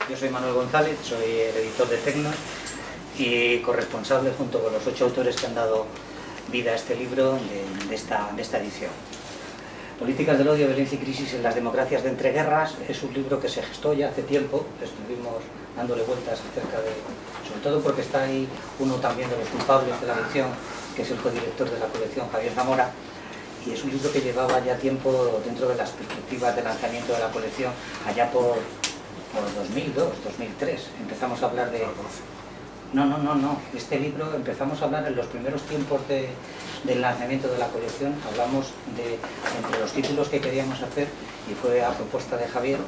Yo soy Manuel González, soy el editor de Tecnos y corresponsable junto con los 8 autores que han dado vida a este libro de esta edición. Políticas del odio, violencia y crisis en las democracias de entreguerras es un libro que se gestó ya hace tiempo, estuvimos dándole vueltas acerca de, sobre todo porque está ahí uno también de los culpables de la edición, que es el codirector de la colección, Javier Zamora, y es un libro que llevaba ya tiempo dentro de las perspectivas de lanzamiento de la colección, allá por 2002, 2003, empezamos a hablar de... No, este libro empezamos a hablar en los primeros tiempos del lanzamiento de la colección, hablamos entre los títulos que queríamos hacer, y fue a propuesta de Javier,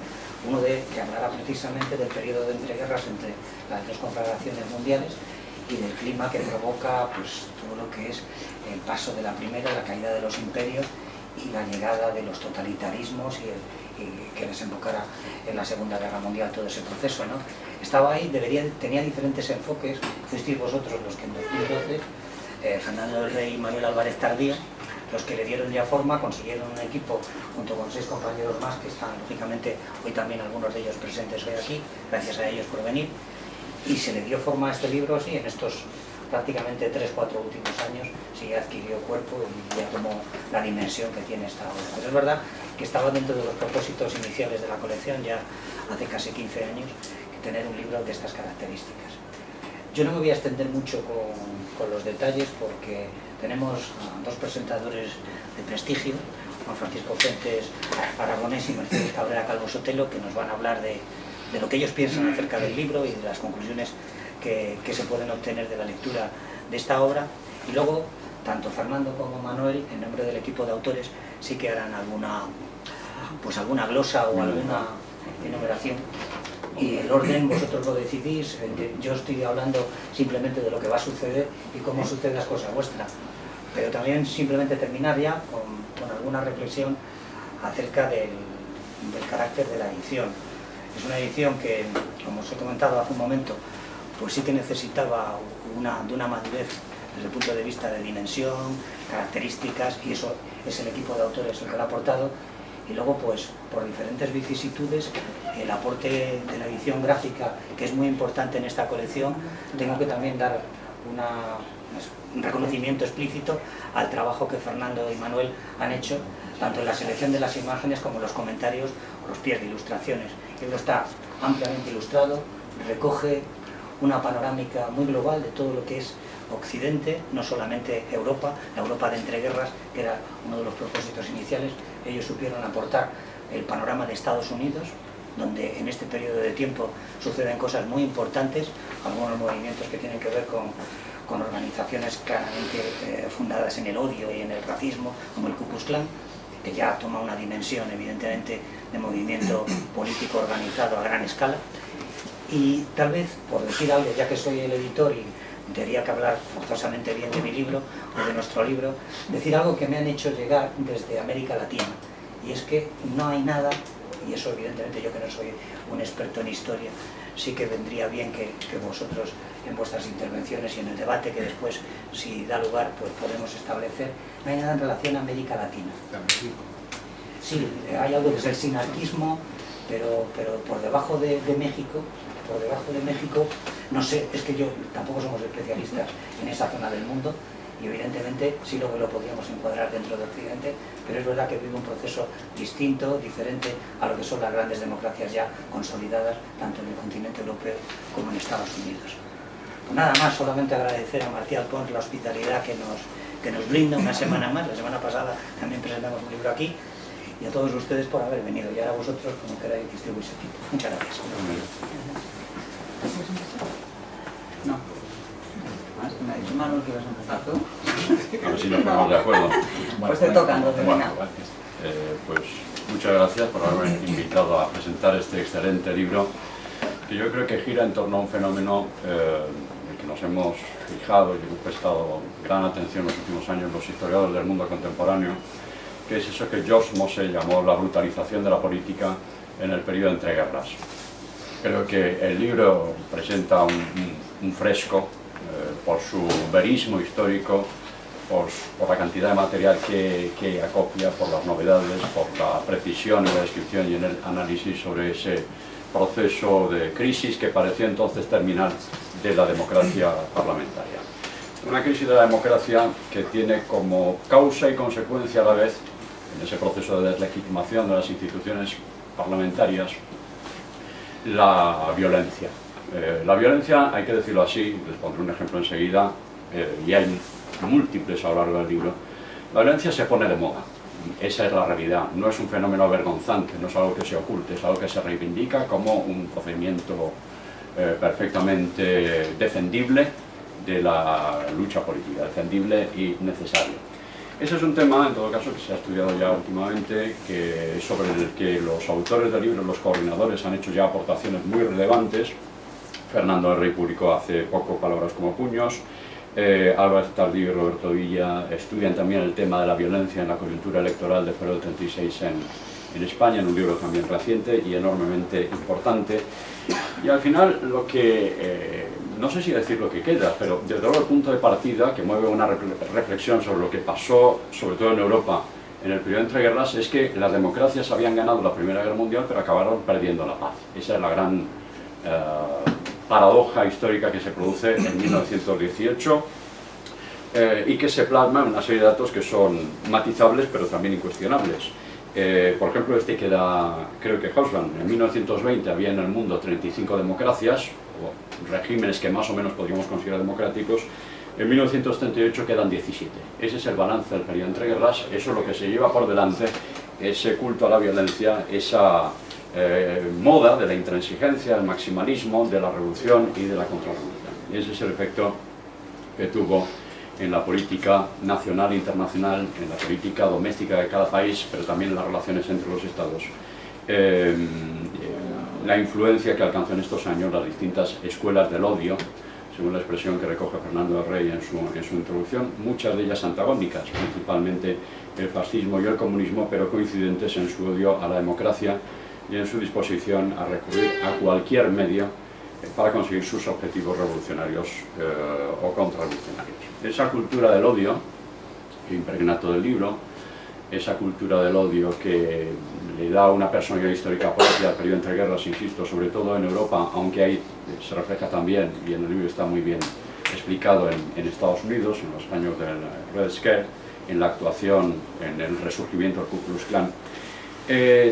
uno que hablara precisamente del periodo de entreguerras entre las dos confederaciones mundiales y del clima que provoca pues, todo lo que es el paso de la primera, la caída de los imperios y la llegada de los totalitarismos y que desembocara en la Segunda Guerra Mundial todo ese proceso, ¿no? Estaba ahí, tenía diferentes enfoques, fuisteis vosotros los que en 2012, Fernando del Rey y Manuel Álvarez Tardío, los que le dieron ya forma, consiguieron un equipo junto con 6 compañeros más que están lógicamente hoy también algunos de ellos presentes hoy aquí, gracias a ellos por venir, y se le dio forma a este libro, sí, en estos prácticamente 3-4 últimos años sí adquirió cuerpo y ya tomó la dimensión que tiene esta obra. Pero es verdad que estaba dentro de los propósitos iniciales de la colección ya hace casi 15 años, que tener un libro de estas características. Yo no me voy a extender mucho con los detalles porque tenemos a 2 presentadores de prestigio, Juan Francisco Fuentes Aragonés y Mercedes Cabrera Calvo Sotelo, que nos van a hablar de lo que ellos piensan acerca del libro y de las conclusiones que se pueden obtener de la lectura de esta obra. Y luego, tanto Fernando como Manuel, en nombre del equipo de autores, sí que harán alguna glosa o alguna enumeración. Y el orden vosotros lo decidís, yo estoy hablando simplemente de lo que va a suceder y cómo suceden las cosas vuestras. Pero también simplemente terminar ya con alguna reflexión acerca del carácter de la edición. Es una edición que, como os he comentado hace un momento, pues sí que necesitaba de una madurez desde el punto de vista de dimensión, características, y eso es el equipo de autores el que lo ha aportado. Y luego, pues, por diferentes vicisitudes, el aporte de la edición gráfica, que es muy importante en esta colección, tengo que también dar un reconocimiento explícito al trabajo que Fernando y Manuel han hecho, tanto en la selección de las imágenes como en los comentarios o los pies de ilustraciones. El libro está ampliamente ilustrado, recoge una panorámica muy global de todo lo que es Occidente, no solamente Europa, la Europa de entreguerras, que era uno de los propósitos iniciales. Ellos supieron aportar el panorama de Estados Unidos, donde en este periodo de tiempo suceden cosas muy importantes, algunos movimientos que tienen que ver con organizaciones claramente fundadas en el odio y en el racismo, como el Ku Klux Klan, que ya toma una dimensión evidentemente de movimiento político organizado a gran escala. Y tal vez, por decir algo, ya que soy el editor y tendría que hablar forzosamente bien de mi libro o de nuestro libro, decir algo que me han hecho llegar desde América Latina, y es que no hay nada, y eso evidentemente yo que no soy un experto en historia, sí que vendría bien que vosotros en vuestras intervenciones y en el debate que después, si da lugar, pues podemos establecer, no hay nada en relación a América Latina. Sí, hay algo que es el sinarquismo, pero por debajo de México, no sé, es que yo tampoco somos especialistas en esa zona del mundo y evidentemente sí lo podríamos encuadrar dentro de Occidente, pero es verdad que vive un proceso distinto, diferente a lo que son las grandes democracias ya consolidadas, tanto en el continente europeo como en Estados Unidos. Pues nada más, solamente agradecer a Marcial Pons la hospitalidad que nos brinda una semana más. La semana pasada también presentamos un libro aquí, y a todos ustedes por haber venido, y ahora vosotros como queráis distribuir ese tipo. Muchas gracias. No. Me ha dicho Manuel que ibas a empezar tú. A ver si nos ponemos de acuerdo. Pues te toca, no te bueno, pues muchas gracias por haberme invitado a presentar este excelente libro, que yo creo que gira en torno a un fenómeno en el que nos hemos fijado y hemos prestado gran atención en los últimos años los historiadores del mundo contemporáneo, que es eso que George Mosse llamó la brutalización de la política en el periodo de entreguerras. Creo que el libro presenta un fresco por su verismo histórico por la cantidad de material que acopia, por las novedades, por la precisión en la descripción y en el análisis sobre ese proceso de crisis que parecía entonces terminar de la democracia parlamentaria. Una crisis de la democracia que tiene como causa y consecuencia a la vez, en ese proceso de deslegitimación de las instituciones parlamentarias, la violencia. La violencia, hay que decirlo así, les pondré un ejemplo enseguida, y hay múltiples a lo largo del libro. La violencia se pone de moda, esa es la realidad, no es un fenómeno vergonzante, no es algo que se oculte, es algo que se reivindica como un procedimiento perfectamente defendible de la lucha política, defendible y necesario. Ese es un tema, en todo caso, que se ha estudiado ya últimamente, sobre el que los autores del libro, los coordinadores, han hecho ya aportaciones muy relevantes. Fernando Rey publicó hace poco Palabras como puños, Álvarez Tardío y Roberto Villa estudian también el tema de la violencia en la coyuntura electoral de febrero del 36 en España, en un libro también reciente y enormemente importante. Y al final, lo que, no sé si decir lo que queda, pero desde luego el punto de partida que mueve una reflexión sobre lo que pasó, sobre todo en Europa, en el periodo entre guerras, es que las democracias habían ganado la Primera Guerra Mundial, pero acabaron perdiendo la paz. Esa es la gran paradoja histórica que se produce en 1918 y que se plasma en una serie de datos que son matizables pero también incuestionables. Por ejemplo, este que da, creo que Hausmann, en 1920 había en el mundo 35 democracias, o regímenes que más o menos podríamos considerar democráticos. En 1938 quedan 17. Ese es el balance del periodo entre guerras, eso es lo que se lleva por delante, ese culto a la violencia, esa moda de la intransigencia, del maximalismo, de la revolución y de la contrarrevolución. Y ese es el efecto que tuvo en la política nacional e internacional, en la política doméstica de cada país, pero también en las relaciones entre los estados. La influencia que alcanzó en estos años las distintas escuelas del odio, según la expresión que recoge Fernando Rey en su introducción, muchas de ellas antagónicas, principalmente el fascismo y el comunismo, pero coincidentes en su odio a la democracia y en su disposición a recurrir a cualquier medio para conseguir sus objetivos revolucionarios o contrarrevolucionarios. Esa cultura del odio, que impregna todo el libro, esa cultura del odio que le da una personalidad histórica propia al periodo entre guerras, insisto, sobre todo en Europa, aunque ahí se refleja también, y en el libro está muy bien explicado, en Estados Unidos, en los años del Red Scare, en la actuación, en el resurgimiento del Ku Klux Klan.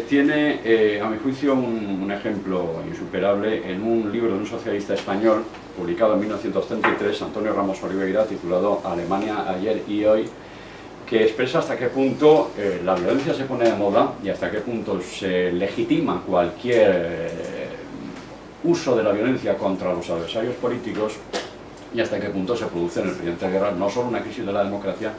Tiene, a mi juicio, un ejemplo insuperable en un libro de un socialista español, publicado en 1933, Antonio Ramos Oliveira, titulado Alemania ayer y hoy, que expresa hasta qué punto la violencia se pone de moda y hasta qué punto se legitima cualquier uso de la violencia contra los adversarios políticos y hasta qué punto se produce en el periodo de guerra no solo una crisis de la democracia,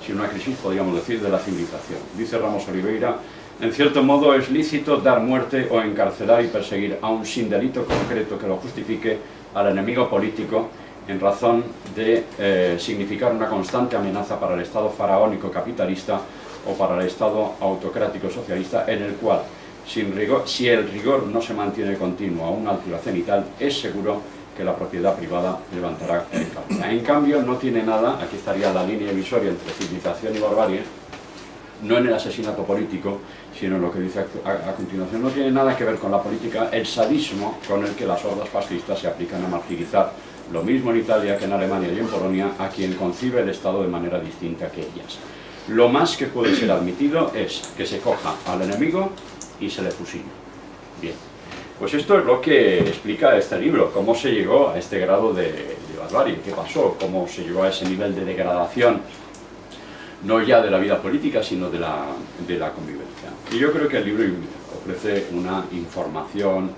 sino una crisis, podríamos decir, de la civilización. Dice Ramos Oliveira: en cierto modo es lícito dar muerte o encarcelar y perseguir, aun sin delito concreto que lo justifique, al enemigo político, en razón de significar una constante amenaza para el Estado faraónico capitalista o para el Estado autocrático socialista, en el cual, si el rigor no se mantiene continuo a una altura cenital, es seguro que la propiedad privada levantará el cabeza. En cambio, no tiene nada, aquí estaría la línea divisoria entre civilización y barbarie, no en el asesinato político, sino en lo que dice a continuación. No tiene nada que ver con la política el sadismo con el que las hordas fascistas se aplican a martirizar, lo mismo en Italia que en Alemania y en Polonia, a quien concibe el Estado de manera distinta que ellas. Lo más que puede ser admitido es que se coja al enemigo y se le fusile. Bien, pues esto es lo que explica este libro, cómo se llegó a este grado de barbarie, qué pasó, cómo se llegó a ese nivel de degradación, no ya de la vida política, sino de la convivencia. Y yo creo que el libro ofrece una información,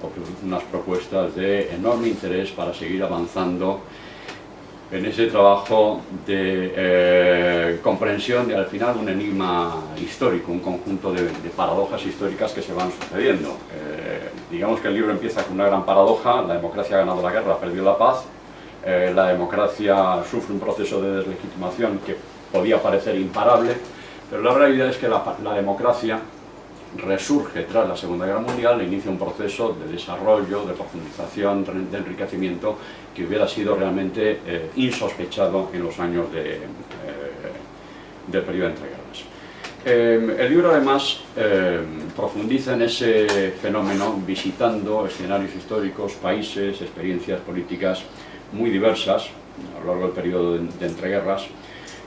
ofrece unas propuestas de enorme interés para seguir avanzando en ese trabajo de comprensión de, al final, un enigma histórico, un conjunto de paradojas históricas que se van sucediendo. Digamos que el libro empieza con una gran paradoja: la democracia ha ganado la guerra, ha perdido la paz, la democracia sufre un proceso de deslegitimación que podía parecer imparable, pero la realidad es que la democracia resurge tras la Segunda Guerra Mundial e inicia un proceso de desarrollo, de profundización, de enriquecimiento que hubiera sido realmente insospechado en los años del periodo de entreguerras. El libro además profundiza en ese fenómeno visitando escenarios históricos, países, experiencias políticas muy diversas a lo largo del periodo de entreguerras,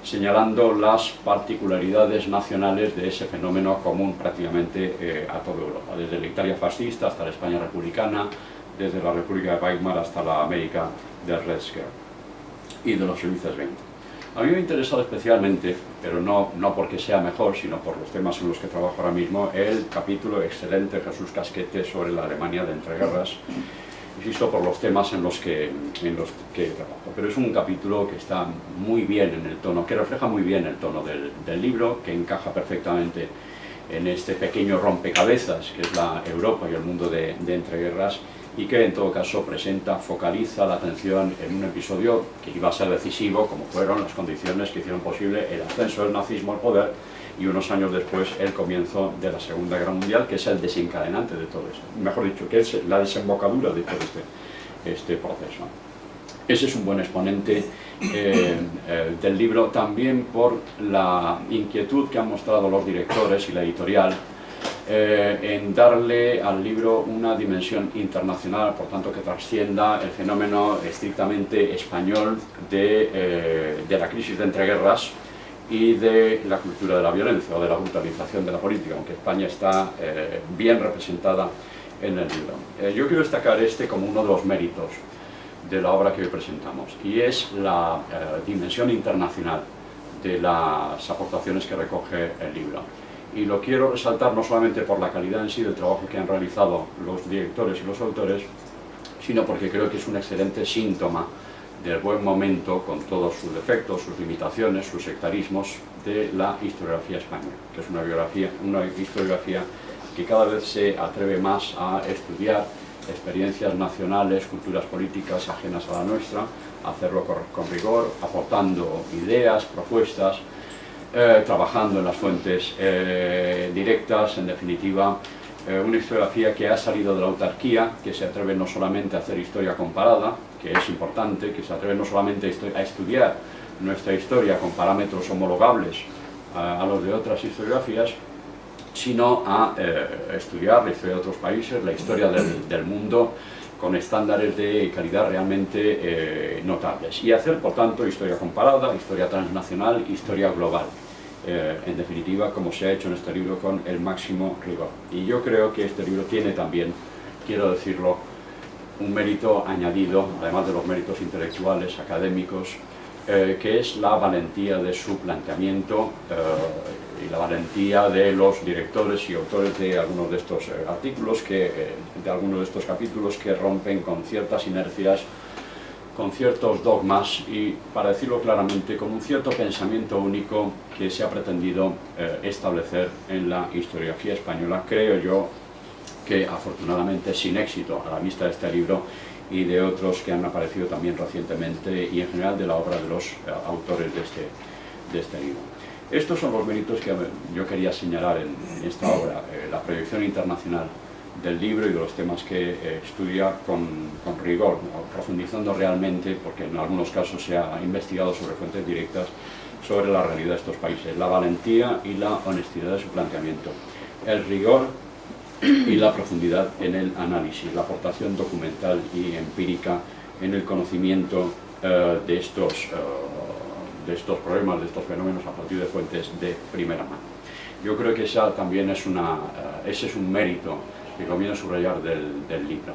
señalando las particularidades nacionales de ese fenómeno común prácticamente a toda Europa, desde la Italia fascista hasta la España republicana, desde la República de Weimar hasta la América del Red Scare y de los felices 20. A mí me ha interesado especialmente, pero no porque sea mejor, sino por los temas en los que trabajo ahora mismo, el capítulo excelente de Jesús Casquete sobre la Alemania de entreguerras, insisto, por los temas en los que trabajo. Pero es un capítulo que está muy bien en el tono, que refleja muy bien el tono del libro, que encaja perfectamente en este pequeño rompecabezas que es la Europa y el mundo de entreguerras, y que en todo caso focaliza la atención en un episodio que iba a ser decisivo, como fueron las condiciones que hicieron posible el ascenso del nazismo al poder y unos años después el comienzo de la Segunda Guerra Mundial, que es el desencadenante de todo esto, mejor dicho, que es la desembocadura de todo este proceso. Ese es un buen exponente del libro, también por la inquietud que han mostrado los directores y la editorial en darle al libro una dimensión internacional, por tanto que trascienda el fenómeno estrictamente español de la crisis de entreguerras y de la cultura de la violencia o de la brutalización de la política, aunque España está bien representada en el libro. Yo quiero destacar como uno de los méritos de la obra que hoy presentamos, y es la dimensión internacional de las aportaciones que recoge el libro. Y lo quiero resaltar no solamente por la calidad en sí del trabajo que han realizado los directores y los autores, sino porque creo que es un excelente síntoma del buen momento, con todos sus defectos, sus limitaciones, sus sectarismos, de la historiografía española, que es una historiografía que cada vez se atreve más a estudiar experiencias nacionales, culturas políticas ajenas a la nuestra, hacerlo con rigor, aportando ideas, propuestas, trabajando en las fuentes directas, en definitiva, una historiografía que ha salido de la autarquía, que se atreve no solamente a hacer historia comparada, que es importante, que se atreve no solamente a estudiar nuestra historia con parámetros homologables a los de otras historiografías, sino a estudiar la historia de otros países, la historia del mundo, con estándares de calidad realmente notables, y hacer, por tanto, historia comparada, historia transnacional, historia global, en definitiva, como se ha hecho en este libro, con el máximo rigor. Y yo creo que este libro tiene también, quiero decirlo, un mérito añadido, además de los méritos intelectuales, académicos, que es la valentía de su planteamiento y la valentía de los directores y autores de algunos de estos artículos, de algunos de estos capítulos, que rompen con ciertas inercias, con ciertos dogmas y, para decirlo claramente, con un cierto pensamiento único que se ha pretendido establecer en la historiografía española, creo yo, que afortunadamente sin éxito a la vista de este libro y de otros que han aparecido también recientemente, y en general de la obra de los autores de este libro. Estos son los méritos que yo quería señalar en esta obra, la proyección internacional del libro y de los temas que estudia con rigor, profundizando realmente, porque en algunos casos se ha investigado sobre fuentes directas, sobre la realidad de estos países, la valentía y la honestidad de su planteamiento, el rigor y la profundidad en el análisis, la aportación documental y empírica en el conocimiento de estos problemas, de estos fenómenos a partir de fuentes de primera mano. Yo creo que ese es un mérito que conviene subrayar del libro.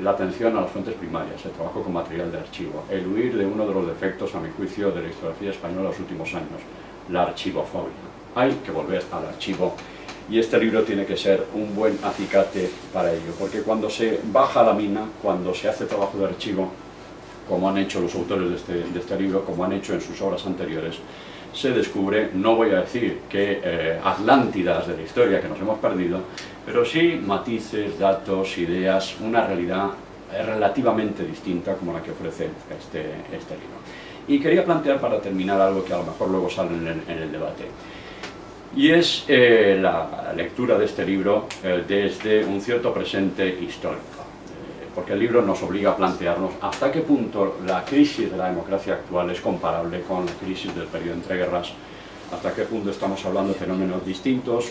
La atención a las fuentes primarias, el trabajo con material de archivo, el huir de uno de los defectos, a mi juicio, de la historiografía española en los últimos años, la archivofobia. Hay que volver al archivo, y este libro tiene que ser un buen acicate para ello, porque cuando se baja a la mina, cuando se hace trabajo de archivo, como han hecho los autores de este libro, como han hecho en sus obras anteriores, se descubre, no voy a decir que Atlántidas de la historia que nos hemos perdido, pero sí matices, datos, ideas, una realidad relativamente distinta como la que ofrece este libro. Y quería plantear, para terminar, algo que a lo mejor luego sale en el debate. y es la lectura de este libro desde un cierto presente histórico, porque el libro nos obliga a plantearnos hasta qué punto la crisis de la democracia actual es comparable con la crisis del periodo entre guerras, hasta qué punto estamos hablando de fenómenos distintos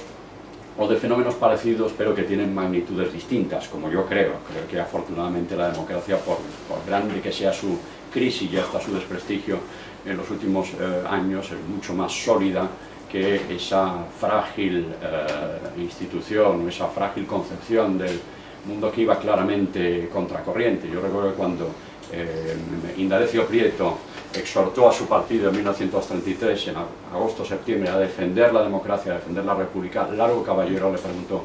o de fenómenos parecidos pero que tienen magnitudes distintas, como yo creo que afortunadamente la democracia, por grande que sea su crisis y hasta su desprestigio en los últimos años, es mucho más sólida que esa frágil institución, esa frágil concepción del mundo que iba claramente contracorriente. Yo recuerdo que cuando Indalecio Prieto exhortó a su partido en 1933, en agosto-septiembre, a defender la democracia, a defender la república, Largo Caballero le preguntó: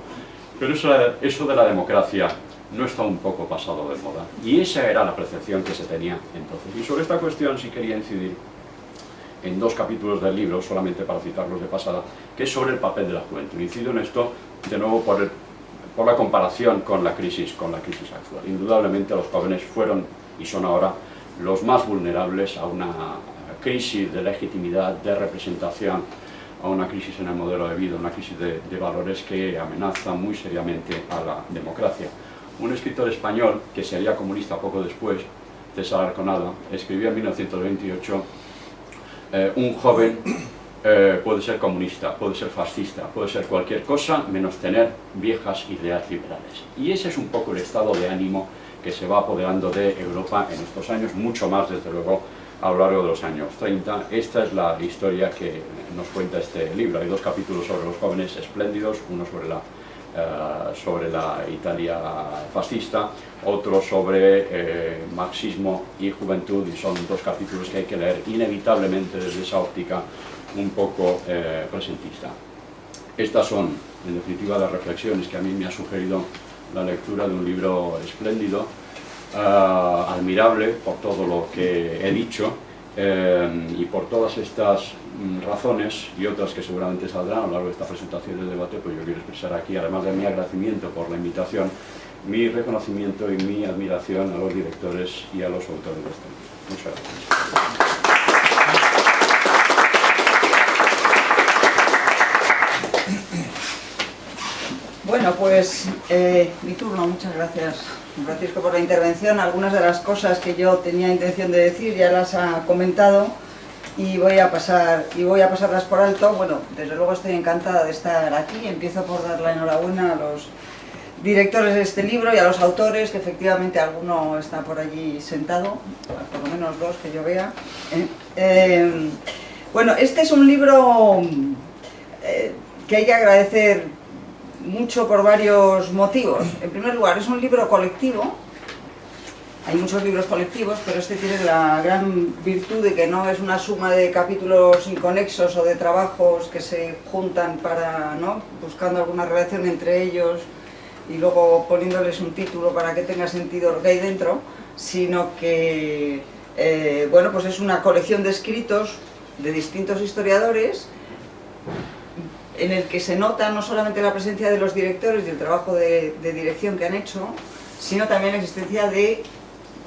pero eso de la democracia no está un poco pasado de moda. Y esa era la percepción que se tenía entonces. Y sobre esta cuestión sí quería incidir en 2 capítulos del libro, solamente para citarlos de pasada, que es sobre el papel de la juventud. Incido en esto de nuevo por la comparación con la crisis actual. Indudablemente los jóvenes fueron y son ahora los más vulnerables a una crisis de legitimidad, de representación, a una crisis en el modelo de vida, una crisis de valores que amenaza muy seriamente a la democracia. Un escritor español, que sería comunista poco después, César Arconada, escribió en 1928: un joven puede ser comunista, puede ser fascista, puede ser cualquier cosa menos tener viejas ideas liberales. Y ese es un poco el estado de ánimo que se va apoderando de Europa en estos años, mucho más desde luego a lo largo de los años 30. Esta es la historia que nos cuenta este libro. Hay 2 capítulos sobre los jóvenes espléndidos, uno sobre la Italia fascista, otro sobre marxismo y juventud, y son 2 capítulos que hay que leer inevitablemente desde esa óptica un poco presentista. Estas son, en definitiva, las reflexiones que a mí me ha sugerido la lectura de un libro espléndido, admirable por todo lo que he dicho, y por todas estas razones y otras que seguramente saldrán a lo largo de esta presentación del debate, pues yo quiero expresar aquí, además de mi agradecimiento por la invitación, mi reconocimiento y mi admiración a los directores y a los autores de este libro. Muchas gracias. Bueno, pues mi turno. Muchas gracias, Francisco, por la intervención. Algunas de las cosas que yo tenía intención de decir ya las ha comentado y voy a pasarlas por alto. Bueno, desde luego estoy encantada de estar aquí. Empiezo por dar la enhorabuena a los directores de este libro y a los autores, que efectivamente alguno está por allí sentado, por lo menos 2 que yo vea. Bueno, este es un libro que hay que agradecer mucho por varios motivos. En primer lugar, es un libro colectivo. Hay muchos libros colectivos, pero este tiene la gran virtud de que no es una suma de capítulos inconexos o de trabajos que se juntan para, ¿no?, buscando alguna relación entre ellos y luego poniéndoles un título para que tenga sentido lo que hay dentro, sino que bueno, pues es una colección de escritos de distintos historiadores, en el que se nota no solamente la presencia de los directores y el trabajo de dirección que han hecho, sino también la existencia de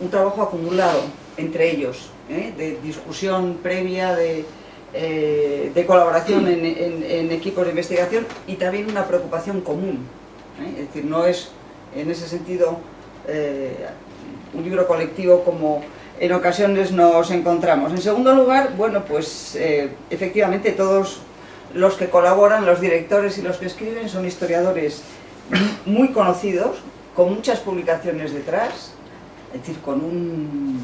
un trabajo acumulado entre ellos, de discusión previa, de colaboración en equipos de investigación y también una preocupación común. Es decir, no es en ese sentido un libro colectivo como en ocasiones nos encontramos. En segundo lugar, bueno, pues efectivamente todos los que colaboran, los directores y los que escriben, son historiadores muy conocidos, con muchas publicaciones detrás, es decir, con un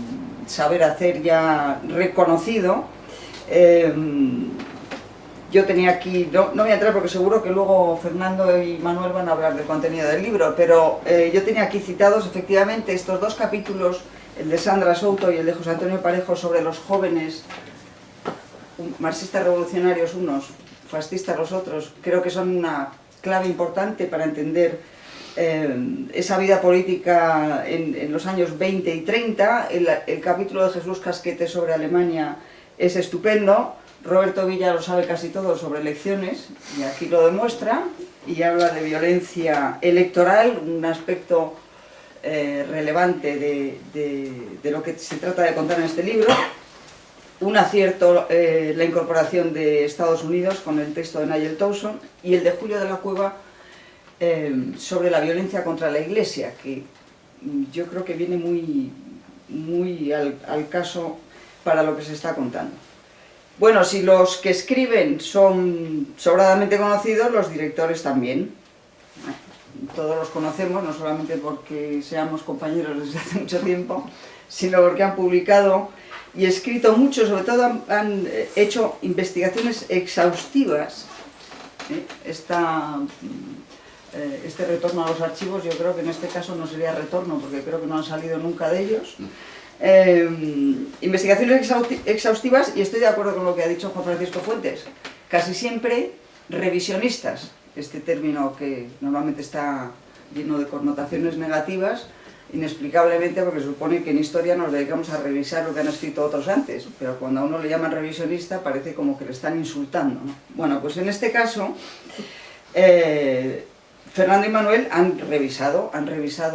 saber hacer ya reconocido. Yo tenía aquí, no voy a entrar porque seguro que luego Fernando y Manuel van a hablar del contenido del libro, pero yo tenía aquí citados efectivamente estos 2 capítulos, el de Sandra Souto y el de José Antonio Parejo, sobre los jóvenes marxistas revolucionarios unos, fascistas los otros. Creo que son una clave importante para entender esa vida política en los años 20 y 30. El capítulo de Jesús Casquete sobre Alemania es estupendo. Roberto Villa lo sabe casi todo sobre elecciones, y aquí lo demuestra, y habla de violencia electoral, un aspecto relevante de lo que se trata de contar en este libro. un acierto la incorporación de Estados Unidos con el texto de Nigel Towson, y el de Julio de la Cueva sobre la violencia contra la Iglesia, que yo creo que viene muy al caso para lo que se está contando. Bueno, si los que escriben son sobradamente conocidos, los directores también. Todos los conocemos, no solamente porque seamos compañeros desde hace mucho tiempo, sino porque han publicado y escrito mucho, sobre todo han hecho investigaciones exhaustivas. Este retorno a los archivos, yo creo que en este caso no sería retorno, porque creo que no han salido nunca de ellos. Investigaciones exhaustivas, y estoy de acuerdo con lo que ha dicho Juan Francisco Fuentes, casi siempre revisionistas, este término que normalmente está lleno de connotaciones negativas, inexplicablemente, porque se supone que en historia nos dedicamos a revisar lo que han escrito otros antes, pero cuando a uno le llaman revisionista parece como que le están insultando, ¿no? Bueno, pues en este caso Fernando y Manuel han revisado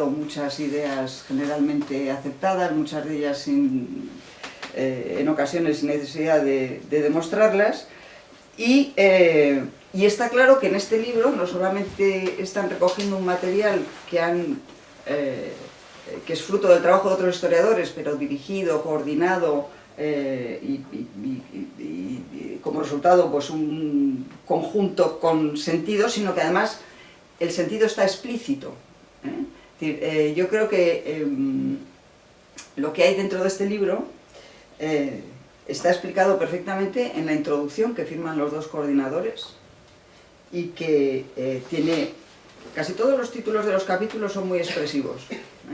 muchas ideas generalmente aceptadas, muchas de ellas en ocasiones sin necesidad de demostrarlas, y está claro que en este libro no solamente están recogiendo un material que es fruto del trabajo de otros historiadores, pero dirigido, coordinado y como resultado pues un conjunto con sentido, sino que además el sentido está explícito. Es decir, yo creo que lo que hay dentro de este libro está explicado perfectamente en la introducción que firman los dos coordinadores, y que tiene casi todos los títulos de los capítulos son muy expresivos.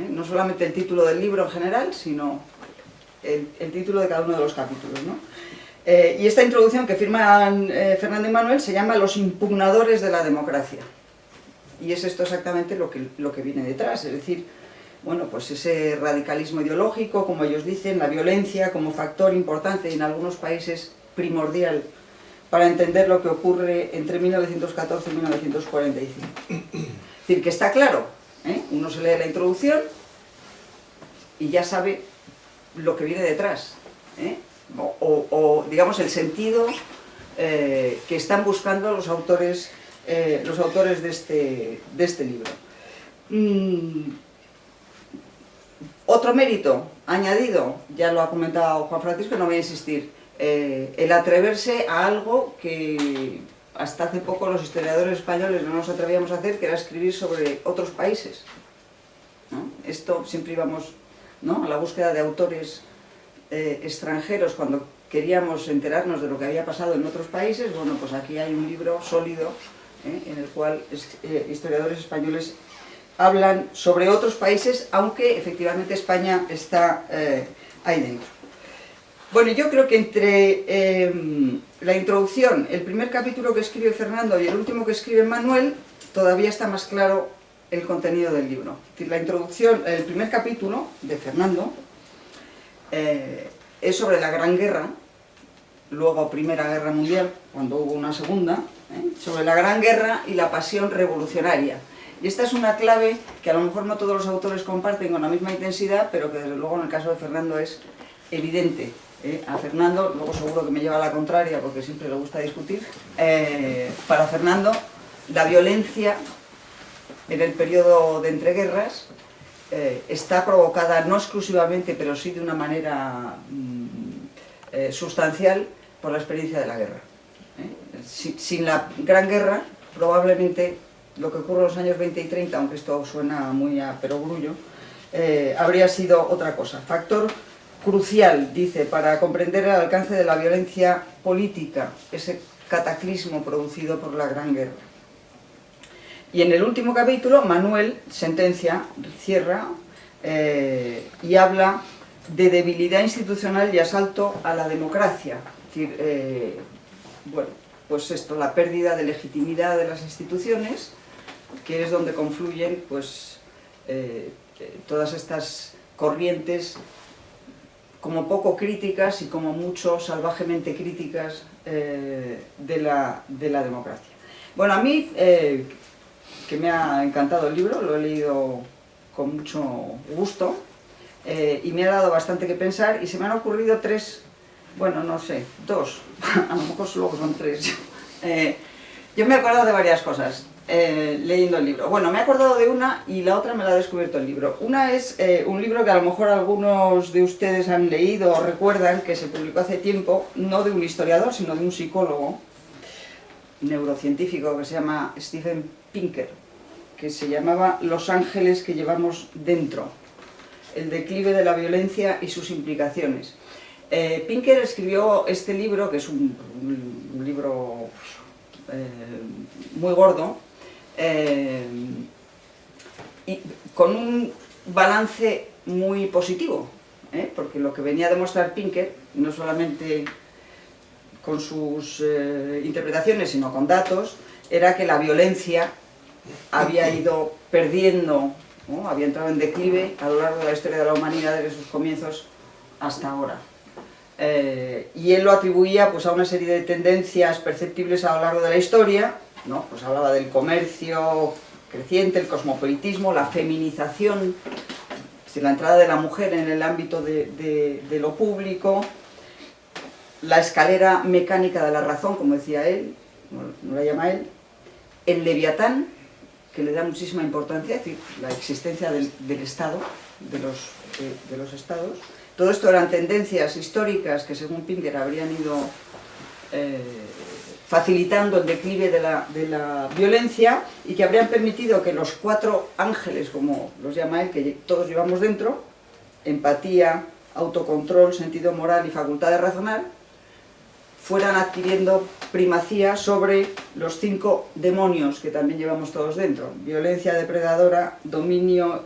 No solamente el título del libro en general, sino el título de cada uno de los capítulos, ¿no? Y esta introducción que firman Fernando y Manuel se llama Los impugnadores de la democracia. Y es esto exactamente lo que viene detrás, es decir, bueno, pues ese radicalismo ideológico, como ellos dicen, la violencia como factor importante y en algunos países primordial para entender lo que ocurre entre 1914 y 1945. Es decir, que está claro, uno se lee la introducción y ya sabe lo que viene detrás, o digamos el sentido que están buscando los autores de este libro. Otro mérito añadido, ya lo ha comentado Juan Francisco, no voy a insistir, el atreverse a algo que hasta hace poco los historiadores españoles no nos atrevíamos a hacer, que era escribir sobre otros países, ¿no? Esto siempre íbamos, ¿no?, a la búsqueda de autores extranjeros cuando queríamos enterarnos de lo que había pasado en otros países. Bueno, pues aquí hay un libro sólido en el cual historiadores españoles hablan sobre otros países, aunque efectivamente España está ahí dentro. Bueno, yo creo que entre la introducción, el primer capítulo que escribe Fernando y el último que escribe Manuel, todavía está más claro el contenido del libro. Es decir, la introducción, el primer capítulo de Fernando es sobre la Gran Guerra, luego Primera Guerra Mundial, cuando hubo una segunda, sobre la Gran Guerra y la pasión revolucionaria. Y esta es una clave que a lo mejor no todos los autores comparten con la misma intensidad, pero que desde luego en el caso de Fernando es evidente. A Fernando, luego seguro que me lleva a la contraria porque siempre le gusta discutir, para Fernando la violencia en el periodo de entreguerras está provocada no exclusivamente, pero sí de una manera sustancial por la experiencia de la guerra. Sin la Gran Guerra, probablemente lo que ocurre en los años 20 y 30, aunque esto suena muy a perogrullo, habría sido otra cosa. Factor crucial, dice, para comprender el alcance de la violencia política, ese cataclismo producido por la Gran Guerra. Y en el último capítulo, Manuel sentencia, cierra, y habla de debilidad institucional y asalto a la democracia. Es decir, bueno, pues esto, la pérdida de legitimidad de las instituciones, que es donde confluyen pues, todas estas corrientes como poco críticas y como mucho salvajemente críticas de la democracia. Bueno, a mí, que me ha encantado el libro, lo he leído con mucho gusto y me ha dado bastante que pensar, y se me han ocurrido tres bueno, no sé, 2, a lo mejor luego son 3. Yo me he acordado de varias cosas leyendo el libro. Bueno, me he acordado de una y la otra me la ha descubierto el libro. Una es un libro que a lo mejor algunos de ustedes han leído o recuerdan, que se publicó hace tiempo, no de un historiador, sino de un psicólogo neurocientífico que se llama Steven Pinker, que se llamaba Los ángeles que llevamos dentro, el declive de la violencia y sus implicaciones. Pinker escribió este libro, que es un libro muy gordo, y con un balance muy positivo, porque lo que venía a demostrar Pinker, no solamente con sus interpretaciones, sino con datos, era que la violencia había ido perdiendo, ¿no? Había entrado en declive a lo largo de la historia de la humanidad desde sus comienzos hasta ahora. Y él lo atribuía pues, a una serie de tendencias perceptibles a lo largo de la historia, ¿no? Pues hablaba del comercio creciente, el cosmopolitismo, la feminización, la entrada de la mujer en el ámbito de lo público, la escalera mecánica de la razón, como decía él, no la llama él, el leviatán, que le da muchísima importancia, es decir, la existencia del Estado, de los Estados. Todo esto eran tendencias históricas que, según Pinker, habrían ido facilitando el declive de la violencia y que habrían permitido que los 4 ángeles, como los llama él, que todos llevamos dentro, empatía, autocontrol, sentido moral y facultad de razonar, fueran adquiriendo primacía sobre los 5 demonios que también llevamos todos dentro: violencia depredadora, dominio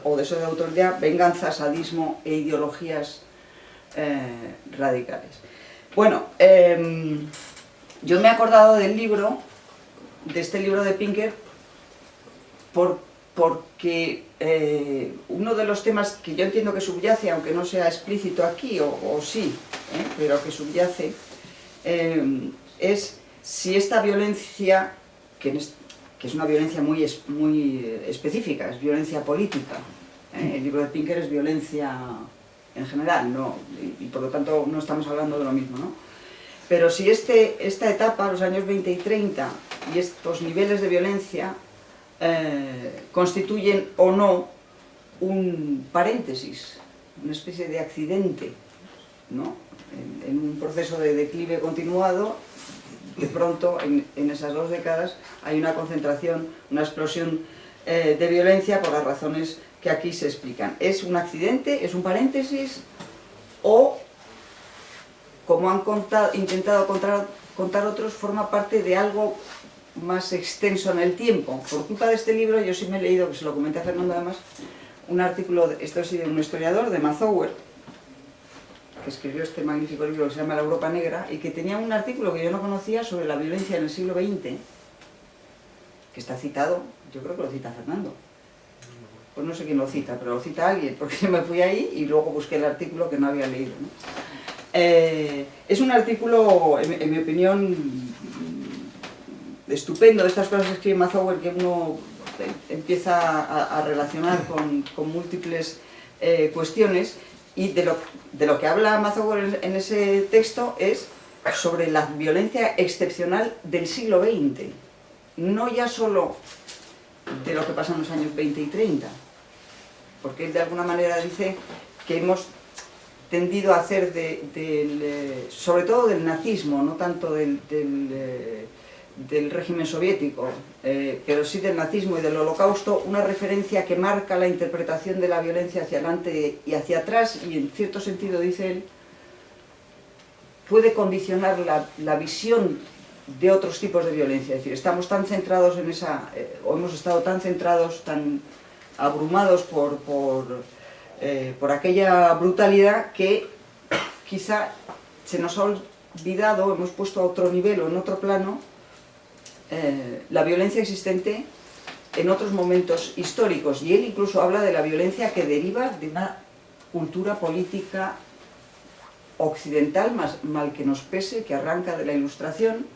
o deseo de autoridad, venganza, sadismo e ideologías radicales. Bueno, yo me he acordado del libro, de este libro de Pinker, porque uno de los temas que yo entiendo que subyace, aunque no sea explícito aquí, o sí, pero que subyace, es si esta violencia, que es una violencia muy específica, es violencia política. El libro de Pinker es violencia en general, ¿no? Y por lo tanto no estamos hablando de lo mismo, ¿no? Pero si esta etapa, los años 20 y 30, y estos niveles de violencia constituyen o no un paréntesis, una especie de accidente, ¿no? En un proceso de declive continuado, de pronto, en esas 2 décadas, hay una concentración, una explosión de violencia por las razones que aquí se explican. ¿Es un accidente? ¿Es un paréntesis? ¿O, como han intentado contar otros, forma parte de algo más extenso en el tiempo? Por culpa de este libro, yo sí me he leído, que se lo comenté a Fernando además, un artículo, esto sí, de un historiador, de Mazower, que escribió este magnífico libro que se llama La Europa Negra, y que tenía un artículo que yo no conocía sobre la violencia en el siglo XX, que está citado, yo creo que lo cita Fernando. Pues no sé quién lo cita, pero lo cita alguien, porque yo me fui ahí y luego busqué el artículo que no había leído, ¿no? Es un artículo, en mi opinión, estupendo, de estas cosas que escribe Mazower, que uno empieza a relacionar con múltiples cuestiones. Y de lo que habla Mazower en ese texto es sobre la violencia excepcional del siglo XX, no ya solo de lo que pasa en los años 20 y 30, porque él de alguna manera dice que hemos tendido a hacer sobre todo del nazismo, no tanto del régimen soviético, pero sí del nazismo y del holocausto, una referencia que marca la interpretación de la violencia hacia adelante y hacia atrás, y en cierto sentido, dice él, puede condicionar la visión de otros tipos de violencia. Es decir, estamos tan centrados en o hemos estado tan centrados, tan abrumados por aquella brutalidad, que quizá se nos ha olvidado, hemos puesto a otro nivel o en otro plano la violencia existente en otros momentos históricos. Y él incluso habla de la violencia que deriva de una cultura política occidental, mal que nos pese, que arranca de la Ilustración.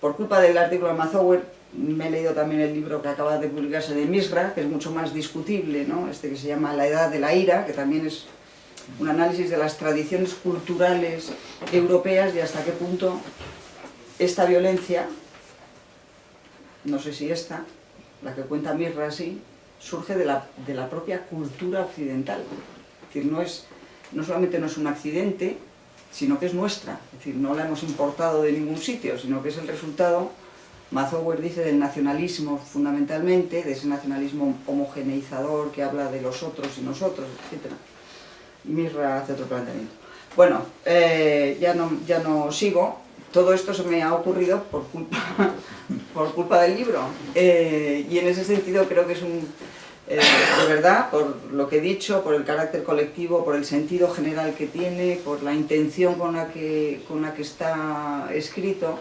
Por culpa del artículo de Mazower, me he leído también el libro que acaba de publicarse de Misra, que es mucho más discutible, ¿no? Este que se llama La Edad de la Ira, que también es un análisis de las tradiciones culturales europeas y hasta qué punto esta violencia, no sé si esta, la que cuenta Mirra así, surge de la propia cultura occidental. Es decir, no solamente no es un accidente, sino que es nuestra. Es decir, no la hemos importado de ningún sitio, sino que es el resultado, Mazower dice, del nacionalismo fundamentalmente, de ese nacionalismo homogeneizador que habla de los otros y nosotros, etc. Y Mirra hace otro planteamiento. Bueno, ya no sigo. Todo esto se me ha ocurrido por culpa del libro. Y en ese sentido creo que es de verdad, por lo que he dicho, por el carácter colectivo, por el sentido general que tiene, por la intención con la que está escrito,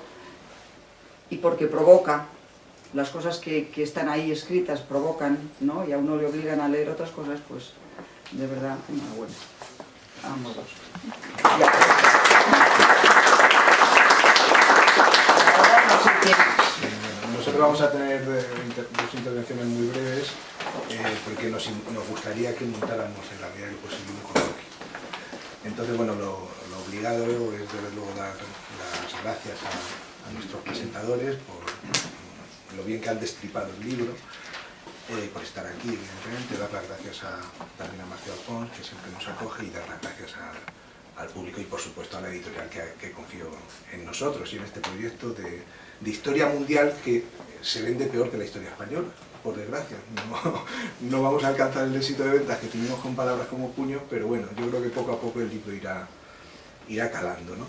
y porque provoca, las cosas que están ahí escritas provocan, ¿no? Y a uno le obligan a leer otras cosas, pues de verdad, enhorabuena. A ambos dos. Nosotros vamos a tener dos intervenciones muy breves porque nos gustaría que montáramos en la medida de lo posible un coloquio. Entonces, bueno, lo obligado es desde luego dar las gracias a nuestros presentadores por lo bien que han destripado el libro, por estar aquí, evidentemente, dar las gracias también a Mateo Alfons, que siempre nos acoge, y dar las gracias al público y, por supuesto, a la editorial que confió en nosotros y en este proyecto de historia mundial que se vende peor que la historia española, por desgracia. No vamos a alcanzar el éxito de ventas que tuvimos con Palabras como puño, pero bueno, yo creo que poco a poco el libro irá calando, ¿no?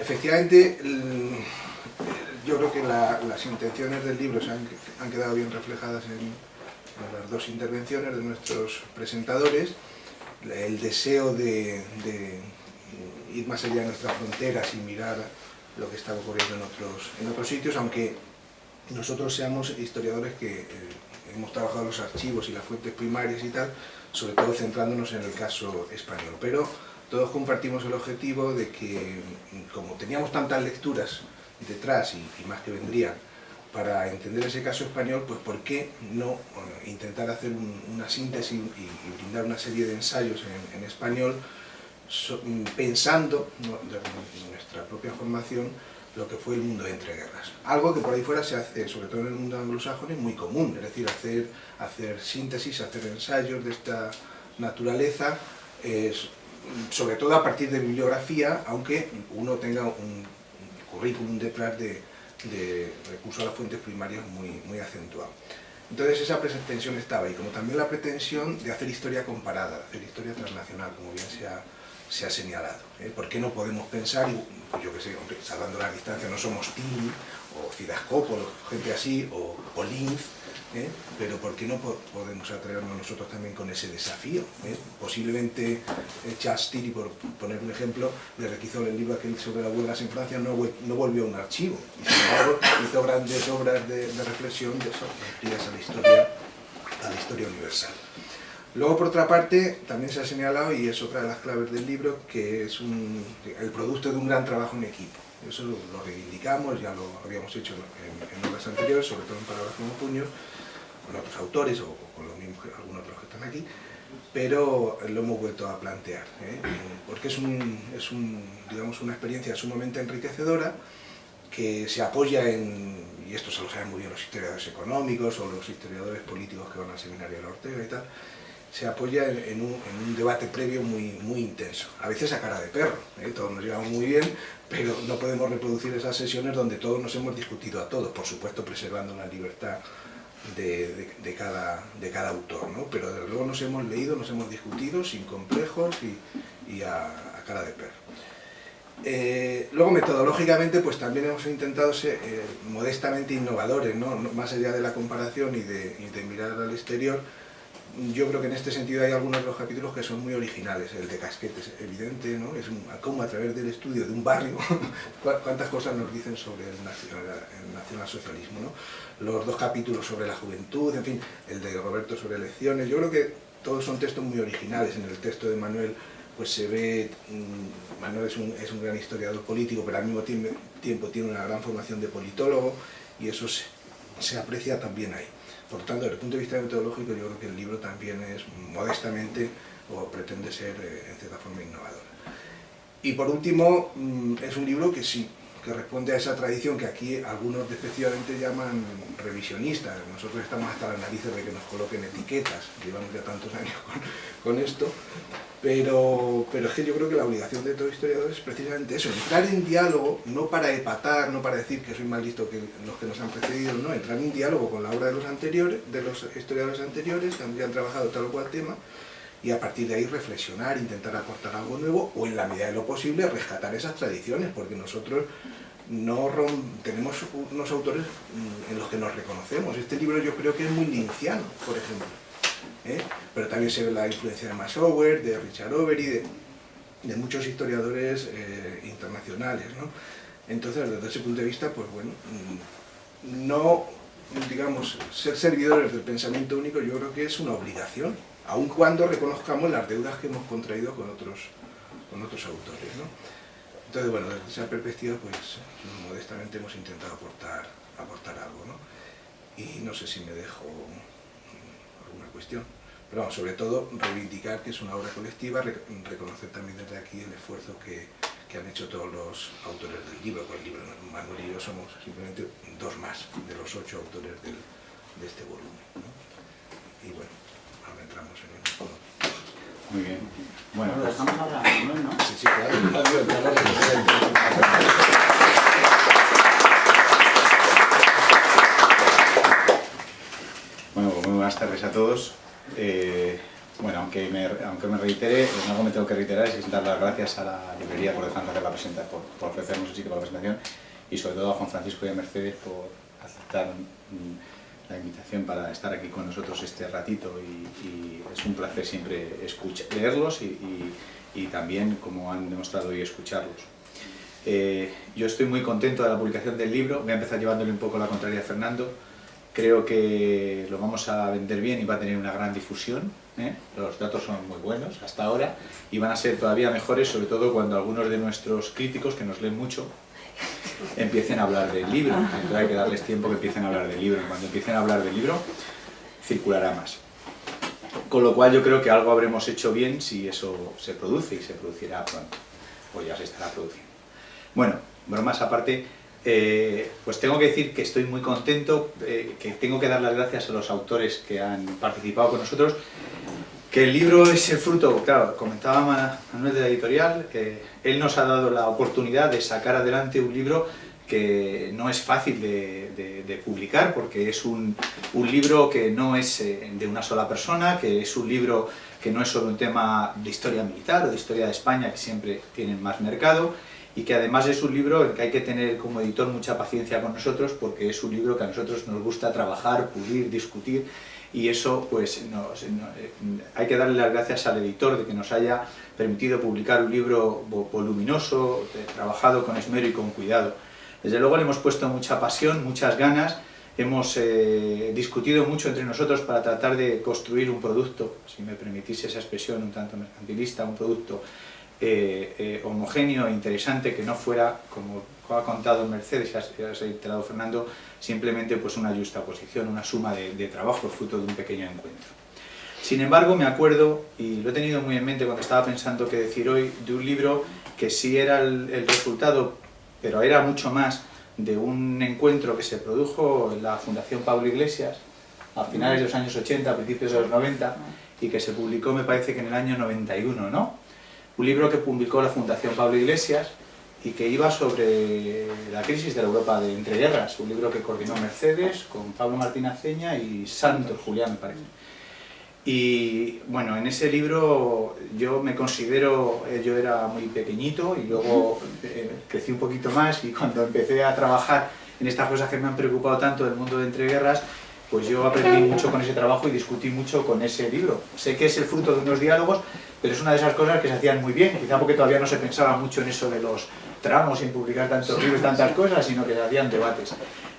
Efectivamente, yo creo que las intenciones del libro han quedado bien reflejadas en las dos intervenciones de nuestros presentadores. El deseo de ir más allá de nuestras fronteras y mirar lo que está ocurriendo en otros sitios, aunque nosotros seamos historiadores que hemos trabajado los archivos y las fuentes primarias y tal, sobre todo centrándonos en el caso español. Pero todos compartimos el objetivo de que, como teníamos tantas lecturas detrás y más que vendrían para entender ese caso español, pues ¿por qué no intentar hacer una síntesis y brindar una serie de ensayos en español, pensando desde nuestra propia formación lo que fue el mundo entre guerras? Algo que por ahí fuera se hace, sobre todo en el mundo anglosajón, es muy común, es decir, hacer síntesis, hacer ensayos de esta naturaleza, sobre todo a partir de bibliografía, aunque uno tenga un currículum detrás de recurso a las fuentes primarias muy acentuado. Entonces esa pretensión estaba ahí, como también la pretensión de hacer historia comparada, hacer historia transnacional, como bien se ha señalado. ¿Por qué no podemos pensar, pues yo qué sé, hombre, salvando la distancia, no somos Tini o Cidascópolo, gente así, o Linz, pero ¿por qué no podemos atrevernos nosotros también con ese desafío? Posiblemente Charles Tilly, por poner un ejemplo, le requizó el libro aquel sobre las huelgas en Francia, no volvió a un archivo, y sin embargo hizo grandes obras de reflexión referidas a la historia universal. Luego, por otra parte, también se ha señalado, y es otra de las claves del libro, que es el producto de un gran trabajo en equipo. Eso lo reivindicamos, ya lo habíamos hecho en obras anteriores, sobre todo en Palabras como puño, con otros autores o con los mismos, algunos de los que están aquí, pero lo hemos vuelto a plantear, porque es digamos, una experiencia sumamente enriquecedora que se apoya y esto se lo saben muy bien los historiadores económicos o los historiadores políticos que van al seminario de la Ortega y tal, se apoya en un debate previo muy intenso, a veces a cara de perro, todos nos llevamos muy bien, pero no podemos reproducir esas sesiones donde todos nos hemos discutido a todos, por supuesto preservando la libertad de cada autor, ¿no? Pero desde luego nos hemos leído, nos hemos discutido sin complejos y a cara de perro. Luego metodológicamente pues también hemos intentado ser modestamente innovadores, ¿no? Más allá de la comparación y de mirar al exterior. Yo creo que en este sentido hay algunos de los capítulos que son muy originales. El de Casquete es evidente, ¿no? Es como a través del estudio de un barrio, cuántas cosas nos dicen sobre el nacionalsocialismo, ¿no? Los dos capítulos sobre la juventud, en fin, el de Roberto sobre elecciones. Yo creo que todos son textos muy originales. En el texto de Manuel pues se ve, Manuel es un gran historiador político, pero al mismo tiempo tiene una gran formación de politólogo, y eso se aprecia también ahí. Por lo tanto, desde el punto de vista metodológico, yo creo que el libro también es modestamente, o pretende ser en cierta forma innovador. Y por último, es un libro que sí, que responde a esa tradición que aquí algunos despectivamente llaman revisionista. Nosotros estamos hasta las narices de que nos coloquen etiquetas, llevamos ya tantos años con esto, pero es que yo creo que la obligación de todo historiador es precisamente eso, entrar en diálogo, no para epatar, no para decir que soy más listo que los que nos han precedido, no, entrar en diálogo con la obra de los historiadores anteriores que han trabajado tal o cual tema, y a partir de ahí reflexionar, intentar aportar algo nuevo o en la medida de lo posible rescatar esas tradiciones, porque nosotros tenemos unos autores en los que nos reconocemos. Este libro yo creo que es muy linciano, por ejemplo, pero también se ve la influencia de Massower, de Richard Overy, de muchos historiadores internacionales, ¿no? Entonces, desde ese punto de vista, pues bueno, no, digamos, ser servidores del pensamiento único yo creo que es una obligación, aun cuando reconozcamos las deudas que hemos contraído con otros autores, ¿no? Entonces, bueno, desde esa perspectiva, pues, modestamente hemos intentado aportar algo, ¿no? Y no sé si me dejo alguna cuestión, pero vamos, sobre todo reivindicar que es una obra colectiva, reconocer también desde aquí el esfuerzo que han hecho todos los autores del libro, pues el libro, Manuel y yo somos simplemente 2 más de los 8 autores de este volumen, ¿no? Y bueno, ahora entramos en el... Muy bien. Bueno, Lo dejamos ahora, ¿no? Sí, sí, claro. Bueno, pues muy buenas tardes a todos. Bueno, aunque me reitere, en algo me tengo que reiterar, es dar las gracias a la librería por dejarnos hacer la presentación, por ofrecernos el sitio para la presentación, y sobre todo a Juan Francisco y a Mercedes por aceptar la invitación para estar aquí con nosotros este ratito, y es un placer siempre leerlos y también, como han demostrado hoy, escucharlos. Yo estoy muy contento de la publicación del libro. Voy a empezar llevándole un poco la contraria a Fernando. Creo que lo vamos a vender bien y va a tener una gran difusión, Los datos son muy buenos hasta ahora y van a ser todavía mejores, sobre todo cuando algunos de nuestros críticos, que nos leen mucho, empiecen a hablar del libro. Entonces hay que darles tiempo que empiecen a hablar del libro. Cuando empiecen a hablar del libro, circulará más. Con lo cual yo creo que algo habremos hecho bien si eso se produce, y se producirá pronto, o ya se estará produciendo. Bueno, bromas aparte, pues tengo que decir que estoy muy contento, que tengo que dar las gracias a los autores que han participado con nosotros, que el libro es el fruto, claro, comentaba Manuel de la editorial, él nos ha dado la oportunidad de sacar adelante un libro que no es fácil de publicar, porque es un libro que no es de una sola persona, que es un libro que no es solo un tema de historia militar o de historia de España, que siempre tienen más mercado, y que además es un libro en que hay que tener como editor mucha paciencia con nosotros, porque es un libro que a nosotros nos gusta trabajar, pulir, discutir, y eso pues hay que darle las gracias al editor de que nos haya permitido publicar un libro voluminoso, trabajado con esmero y con cuidado. Desde luego le hemos puesto mucha pasión, muchas ganas, hemos discutido mucho entre nosotros para tratar de construir un producto, si me permitís esa expresión un tanto mercantilista, un producto homogéneo e interesante, que no fuera, como ha contado Mercedes y has reiterado Fernando, simplemente pues una justaposición, una suma de trabajo fruto de un pequeño encuentro. Sin embargo, me acuerdo, y lo he tenido muy en mente cuando estaba pensando qué decir hoy, de un libro que sí era el resultado, pero era mucho más, de un encuentro que se produjo en la Fundación Pablo Iglesias a finales de los años 80, a principios de los 90, y que se publicó, me parece que en el año 91, ¿no? Un libro que publicó la Fundación Pablo Iglesias y que iba sobre la crisis de la Europa de entreguerras, un libro que coordinó Mercedes con Pablo Martín Aceña y Santos Julián, me parece. Y bueno, en ese libro yo me considero, yo era muy pequeñito y luego crecí un poquito más, y cuando empecé a trabajar en estas cosas que me han preocupado tanto del mundo de entreguerras, pues yo aprendí mucho con ese trabajo y discutí mucho con ese libro. Sé que es el fruto de unos diálogos, pero es una de esas cosas que se hacían muy bien, quizá porque todavía no se pensaba mucho en eso de los tramos, sin publicar tantos libros y tantas cosas, sino que se hacían debates.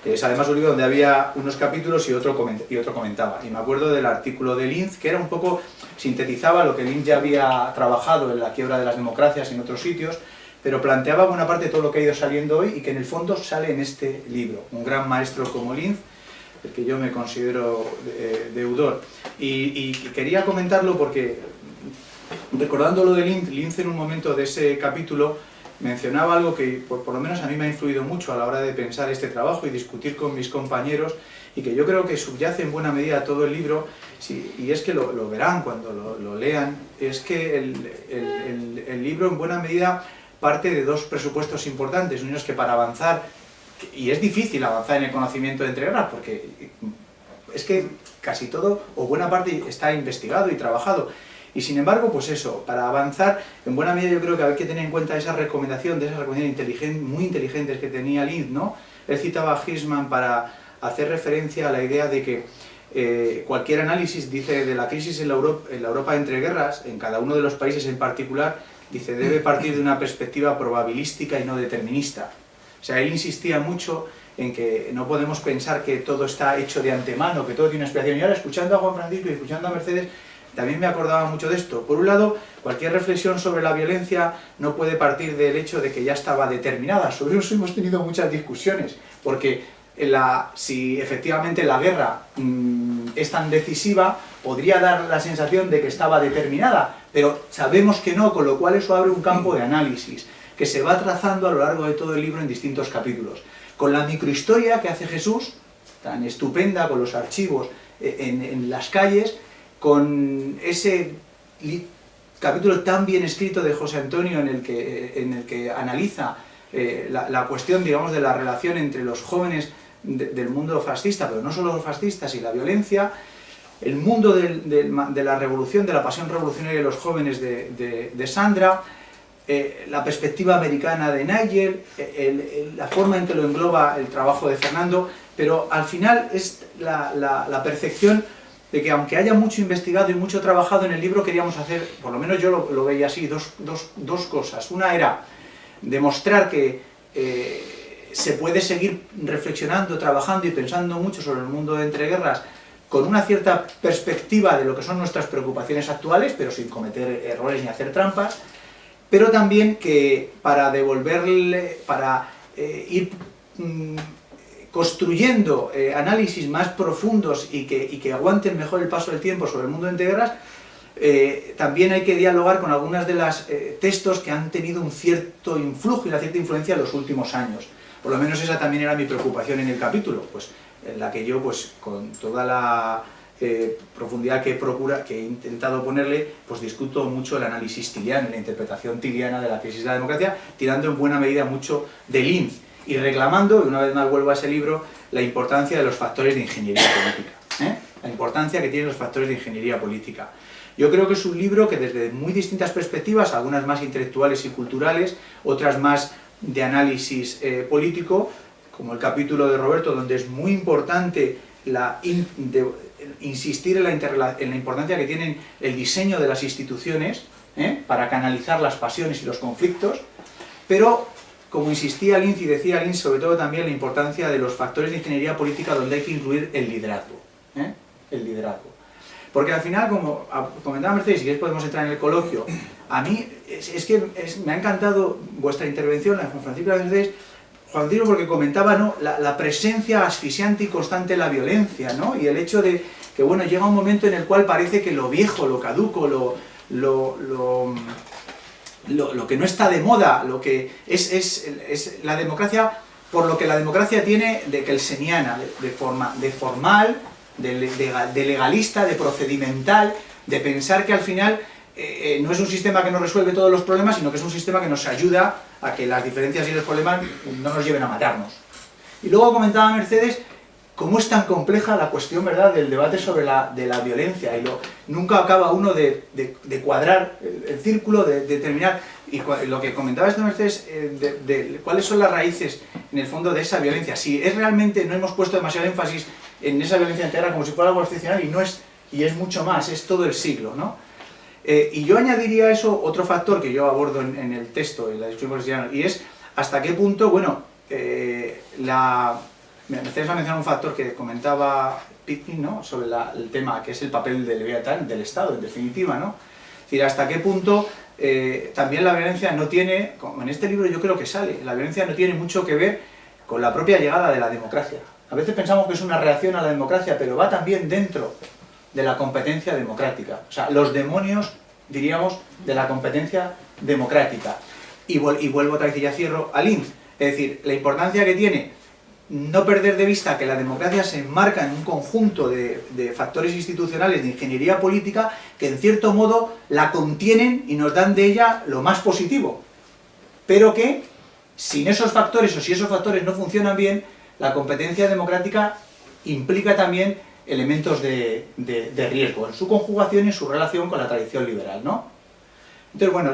Es además un libro donde había unos capítulos y otro comentaba. Y me acuerdo del artículo de Linz, que era un poco, sintetizaba lo que Linz ya había trabajado en La quiebra de las democracias y en otros sitios, pero planteaba buena parte de todo lo que ha ido saliendo hoy y que en el fondo sale en este libro. Un gran maestro como Linz del que yo me considero deudor. Y quería comentarlo porque, recordando lo de Linz en un momento de ese capítulo, mencionaba algo que por lo menos a mí me ha influido mucho a la hora de pensar este trabajo y discutir con mis compañeros, y que yo creo que subyace en buena medida todo el libro, y es que lo verán cuando lo lean, es que el libro en buena medida parte de dos presupuestos importantes. Uno es que para avanzar, y es difícil avanzar en el conocimiento de entreguerras, porque es que casi todo, o buena parte, está investigado y trabajado. Y sin embargo, pues eso, para avanzar, en buena medida yo creo que hay que tener en cuenta esa recomendación, de esas recomendaciones muy inteligentes que tenía Linz, ¿no? Él citaba a Hirschman para hacer referencia a la idea de que cualquier análisis, dice, de la crisis en la Europa entre guerras, en cada uno de los países en particular, dice, debe partir de una perspectiva probabilística y no determinista. O sea, él insistía mucho en que no podemos pensar que todo está hecho de antemano, que todo tiene una explicación. Y ahora, escuchando a Juan Francisco y escuchando a Mercedes, también me acordaba mucho de esto. Por un lado, cualquier reflexión sobre la violencia no puede partir del hecho de que ya estaba determinada. Sobre eso hemos tenido muchas discusiones, porque si efectivamente la guerra es tan decisiva, podría dar la sensación de que estaba determinada, pero sabemos que no, con lo cual eso abre un campo de análisis que se va trazando a lo largo de todo el libro en distintos capítulos. Con la microhistoria que hace Jesús, tan estupenda, con los archivos en las calles, con ese capítulo tan bien escrito de José Antonio en el que analiza la cuestión, digamos, de la relación entre los jóvenes del mundo fascista, pero no solo los fascistas, y la violencia, el mundo de la revolución, de la pasión revolucionaria de los jóvenes de Sandra, la perspectiva americana de Nigel, la forma en que lo engloba el trabajo de Fernando, pero al final es la percepción de que, aunque haya mucho investigado y mucho trabajado en el libro, queríamos hacer, por lo menos yo lo veía así, dos cosas. Una era demostrar que se puede seguir reflexionando, trabajando y pensando mucho sobre el mundo de entreguerras con una cierta perspectiva de lo que son nuestras preocupaciones actuales, pero sin cometer errores ni hacer trampas, pero también que para ir construyendo análisis más profundos y que aguanten mejor el paso del tiempo sobre el mundo de entreguerras, también hay que dialogar con algunas de las textos que han tenido un cierto influjo y una cierta influencia en los últimos años. Por lo menos esa también era mi preocupación en el capítulo, pues, en la que yo, pues, con toda la profundidad que he intentado ponerle, pues discuto mucho el análisis tiliano, la interpretación tiliana de la crisis de la democracia, tirando en buena medida mucho de Linz, y reclamando, y una vez más vuelvo a ese libro, la importancia de los factores de ingeniería política, la importancia que tienen los factores de ingeniería política. Yo creo que es un libro que desde muy distintas perspectivas, algunas más intelectuales y culturales, otras más de análisis político, como el capítulo de Roberto, donde es muy importante insistir en la importancia que tienen el diseño de las instituciones para canalizar las pasiones y los conflictos, pero, como insistía Linz y decía Linz, sobre todo también la importancia de los factores de ingeniería política, donde hay que incluir el liderazgo. El liderazgo. Porque al final, como comentaba Mercedes, y si podemos entrar en el coloquio, a mí me ha encantado vuestra intervención, la de Juan Francisco y la de Mercedes, Juan Francisco, porque comentaba, ¿no?, la presencia asfixiante y constante de la violencia, ¿no?, y el hecho de que, bueno, llega un momento en el cual parece que lo viejo, lo caduco, lo que no está de moda, lo que es la democracia, por lo que la democracia tiene de kelseniana, de formal, de legalista, de procedimental, de pensar que al final no es un sistema que nos resuelve todos los problemas, sino que es un sistema que nos ayuda a que las diferencias y los problemas no nos lleven a matarnos. Y luego comentaba Mercedes cómo es tan compleja la cuestión, ¿verdad?, del debate sobre la violencia, y nunca acaba uno de cuadrar el círculo, de terminar. Y lo que comentaba esta Mercedes, de cuáles son las raíces, en el fondo, de esa violencia. Si es realmente, no hemos puesto demasiado énfasis en esa violencia integral como si fuera algo excepcional, y es mucho más, es todo el siglo, ¿no? Y yo añadiría a eso otro factor que yo abordo en el texto, en la discusión cristiana, y es hasta qué punto, bueno, Mercedes ha mencionado un factor que comentaba Pitkin, ¿no?, sobre el tema que es el papel del Leviatán, del Estado, en definitiva, ¿no? Es decir, hasta qué punto también la violencia no tiene, como en este libro yo creo que sale, la violencia no tiene mucho que ver con la propia llegada de la democracia. a veces pensamos que es una reacción a la democracia, pero va también dentro de la competencia democrática. O sea, los demonios, diríamos, de la competencia democrática. Y vuelvo otra vez y ya cierro al Linz. Es decir, la importancia que tiene no perder de vista que la democracia se enmarca en un conjunto de factores institucionales de ingeniería política que en cierto modo la contienen y nos dan de ella lo más positivo. Pero que, sin esos factores o si esos factores no funcionan bien, la competencia democrática implica también elementos de riesgo en su conjugación y en su relación con la tradición liberal, ¿no? Entonces, bueno,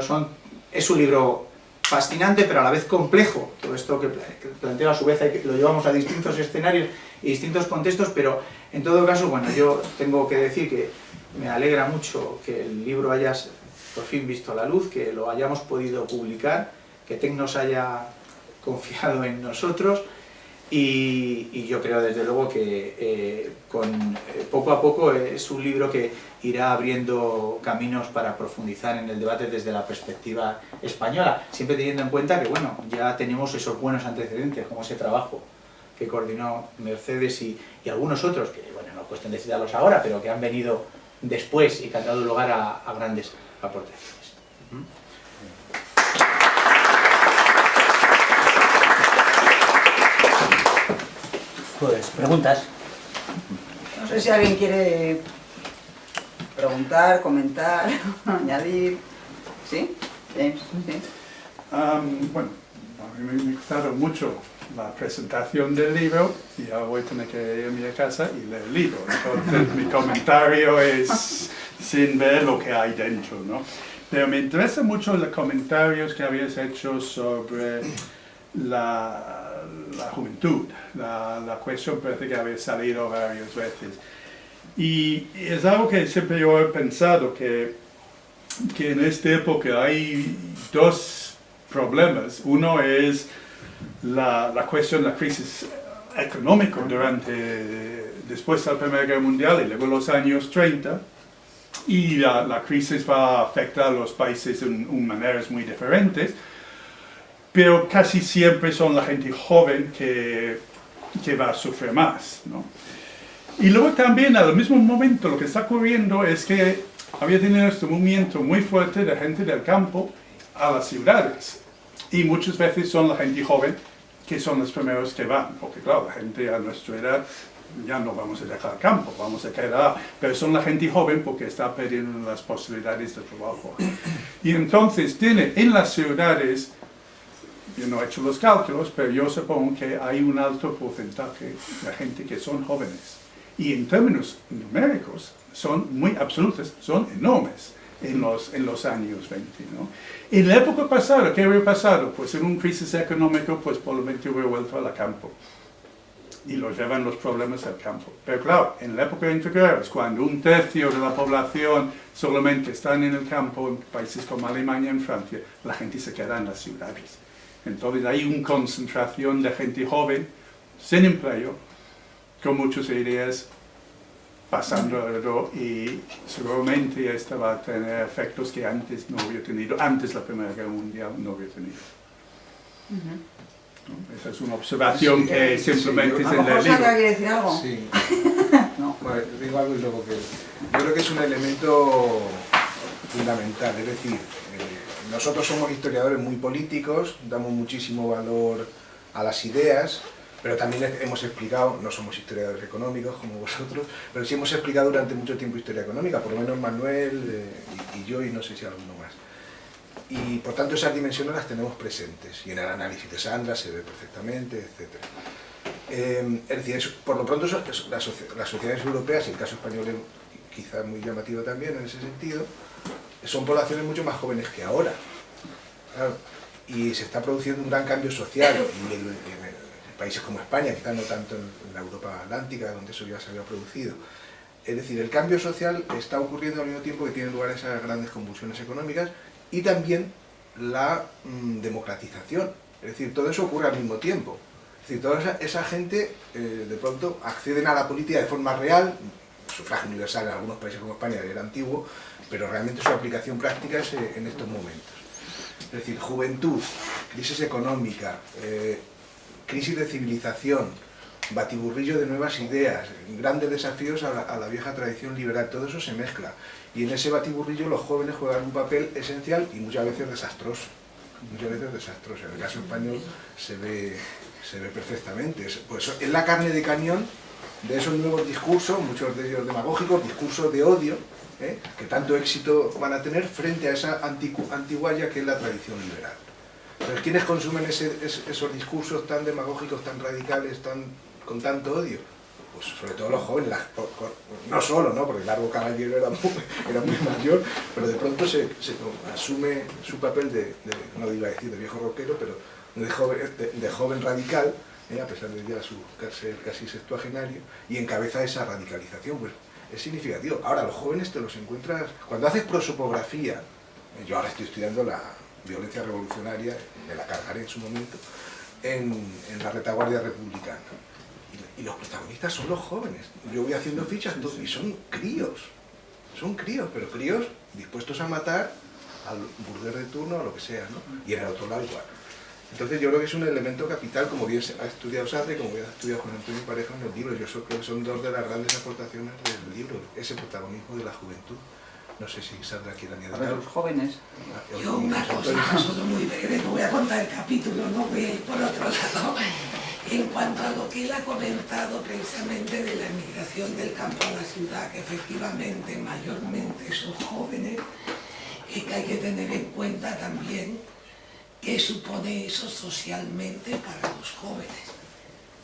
es un libro fascinante, pero a la vez complejo. Todo esto que planteo a su vez lo llevamos a distintos escenarios y distintos contextos, pero en todo caso, bueno, yo tengo que decir que me alegra mucho que el libro haya por fin visto la luz, que lo hayamos podido publicar, que Tecnos haya confiado en nosotros. Y yo creo desde luego que poco a poco es un libro que irá abriendo caminos para profundizar en el debate desde la perspectiva española, siempre teniendo en cuenta que bueno, ya tenemos esos buenos antecedentes, como ese trabajo que coordinó Mercedes y algunos otros, que bueno, no es cuestión de citarlos ahora, pero que han venido después y que han dado lugar a grandes aportaciones. Pues, preguntas. No sé si alguien quiere preguntar, comentar, añadir. ¿Sí? James, ¿sí? Bueno, a mí me ha gustado mucho la presentación del libro y ahora voy a tener que irme a casa y leer el libro. Entonces mi comentario es sin ver lo que hay dentro, ¿no? Pero me interesan mucho los comentarios que habías hecho sobre la juventud. La cuestión parece que había salido varias veces. Y es algo que siempre yo he pensado, que en esta época hay dos problemas. Uno es la cuestión de la crisis económica después de la Primera Guerra Mundial y luego los años 30. Y la crisis va a afectar a los países en maneras muy diferentes. Pero casi siempre son la gente joven que va a sufrir más, ¿no? Y luego también, al mismo momento, lo que está ocurriendo es que había tenido este movimiento muy fuerte de gente del campo a las ciudades. Y muchas veces son la gente joven que son los primeros que van, porque claro, la gente a nuestra edad ya no vamos a dejar el campo, vamos a quedar, pero son la gente joven porque está perdiendo las posibilidades de trabajo. Y entonces tiene en las ciudades, yo no he hecho los cálculos, pero yo supongo que hay un alto porcentaje de gente que son jóvenes. Y en términos numéricos son muy absolutos, son enormes en los años 20, ¿no? En la época pasada, ¿qué había pasado? Pues en una crisis económica, pues probablemente hubiera vuelto al campo. Y lo llevan los problemas al campo. Pero claro, en la época de entreguerras, cuando un tercio de la población solamente están en el campo, en países como Alemania y Francia, la gente se queda en las ciudades. Entonces hay una concentración de gente joven, sin empleo, con muchas ideas pasando alrededor, y seguramente esto va a tener efectos que antes no había tenido, antes de la Primera Guerra Mundial no había tenido. ¿No? Esa es una observación que simplemente es en el libro. ¿Quiere decir algo? Sí. No. Bueno, digo algo y luego que... Yo creo que es un elemento fundamental, es decir, nosotros somos historiadores muy políticos, damos muchísimo valor a las ideas, pero también hemos explicado, no somos historiadores económicos como vosotros, pero sí hemos explicado durante mucho tiempo historia económica, por lo menos Manuel y yo, y no sé si alguno más. Y por tanto esas dimensiones las tenemos presentes, y en el análisis de Sandra se ve perfectamente, etc. Es decir, por lo pronto las sociedades europeas, y el caso español es quizá muy llamativo también en ese sentido, son poblaciones mucho más jóvenes que ahora. Claro, y se está produciendo un gran cambio social, y en países como España, quizás no tanto en la Europa Atlántica, donde eso ya se había producido. Es decir, el cambio social está ocurriendo al mismo tiempo que tienen lugar esas grandes convulsiones económicas, y también la democratización. Es decir, todo eso ocurre al mismo tiempo. Es decir, toda esa gente de pronto acceden a la política de forma real. El sufragio universal en algunos países como España era antiguo, pero realmente su aplicación práctica es en estos momentos. Es decir, juventud, crisis económica, crisis de civilización, batiburrillo de nuevas ideas, grandes desafíos a la vieja tradición liberal, todo eso se mezcla. Y en ese batiburrillo los jóvenes juegan un papel esencial y muchas veces desastroso. En el caso español se ve perfectamente. Pues es la carne de cañón de esos nuevos discursos, muchos de ellos demagógicos, discursos de odio, que tanto éxito van a tener frente a esa antigualla que es la tradición liberal. Entonces, ¿quiénes consumen esos discursos tan demagógicos, tan radicales, con tanto odio? Pues sobre todo los jóvenes, no solo, ¿no? Porque Largo Caballero era muy mayor, pero de pronto se asume su papel no iba a decir de viejo rockero, pero de joven radical, a pesar de ya ser casi sextuagenario, y encabeza esa radicalización. Pues es significativo. Ahora, los jóvenes te los encuentras, cuando haces prosopografía, yo ahora estoy estudiando la violencia revolucionaria, me la cargaré en su momento, en la retaguardia republicana. Y los protagonistas son los jóvenes. Yo voy haciendo fichas y son críos, pero críos dispuestos a matar al burgués de turno o a lo que sea, ¿no? Y en el otro lado igual. Entonces yo creo que es un elemento capital, como bien ha estudiado Sartre, como bien ha estudiado Juan Antonio Pareja en el libro. Yo creo que son dos de las grandes aportaciones del libro, ese protagonismo de la juventud. No sé si Sandra quiere añadir algo. Los jóvenes. Yo una cosa solo muy breve, no voy a contar el capítulo, no voy a ir por otro lado. En cuanto a lo que él ha comentado precisamente de la emigración del campo a la ciudad, que efectivamente mayormente son jóvenes, y que hay que tener en cuenta también qué supone eso socialmente para los jóvenes,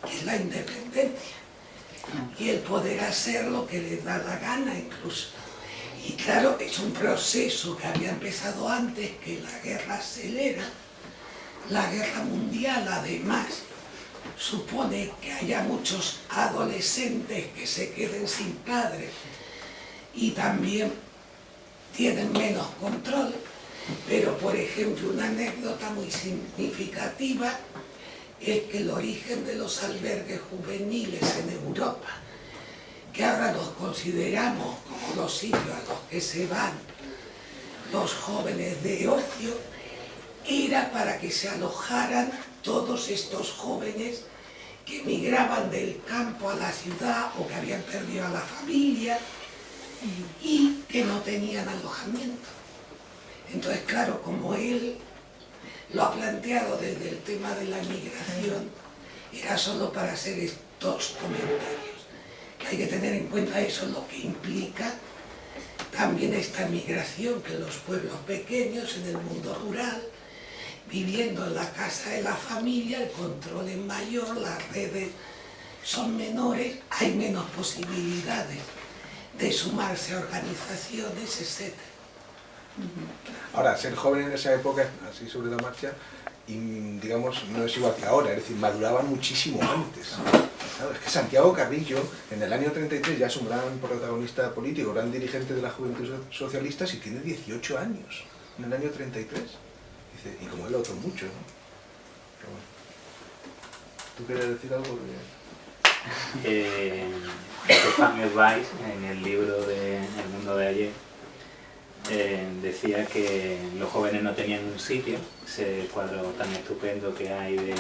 que es la independencia y el poder hacer lo que les da la gana incluso. Y claro, es un proceso que había empezado antes que la guerra acelera. La guerra mundial además supone que haya muchos adolescentes que se queden sin padres y también tienen menos control. Pero, por ejemplo, una anécdota muy significativa es que el origen de los albergues juveniles en Europa, que ahora los consideramos como los sitios a los que se van los jóvenes de ocio, era para que se alojaran todos estos jóvenes que emigraban del campo a la ciudad o que habían perdido a la familia y que no tenían alojamiento. Entonces, claro, como él lo ha planteado desde el tema de la migración, era solo para hacer estos comentarios. Que hay que tener en cuenta eso, lo que implica también esta migración, que los pueblos pequeños en el mundo rural, viviendo en la casa de la familia, el control es mayor, las redes son menores, hay menos posibilidades de sumarse a organizaciones, etc. Ahora, ser joven en esa época, así sobre la marcha, digamos, no es igual que ahora, es decir, maduraban muchísimo antes. Claro, es que Santiago Carrillo, en el año 33, ya es un gran protagonista político, gran dirigente de la Juventud Socialista, y tiene 18 años, en el año 33. Dice, y como él, otro mucho, ¿no? Pero bueno. ¿Tú quieres decir algo? Stefan Zweig, en el libro de El mundo de ayer, decía que los jóvenes no tenían un sitio, ese cuadro tan estupendo que hay de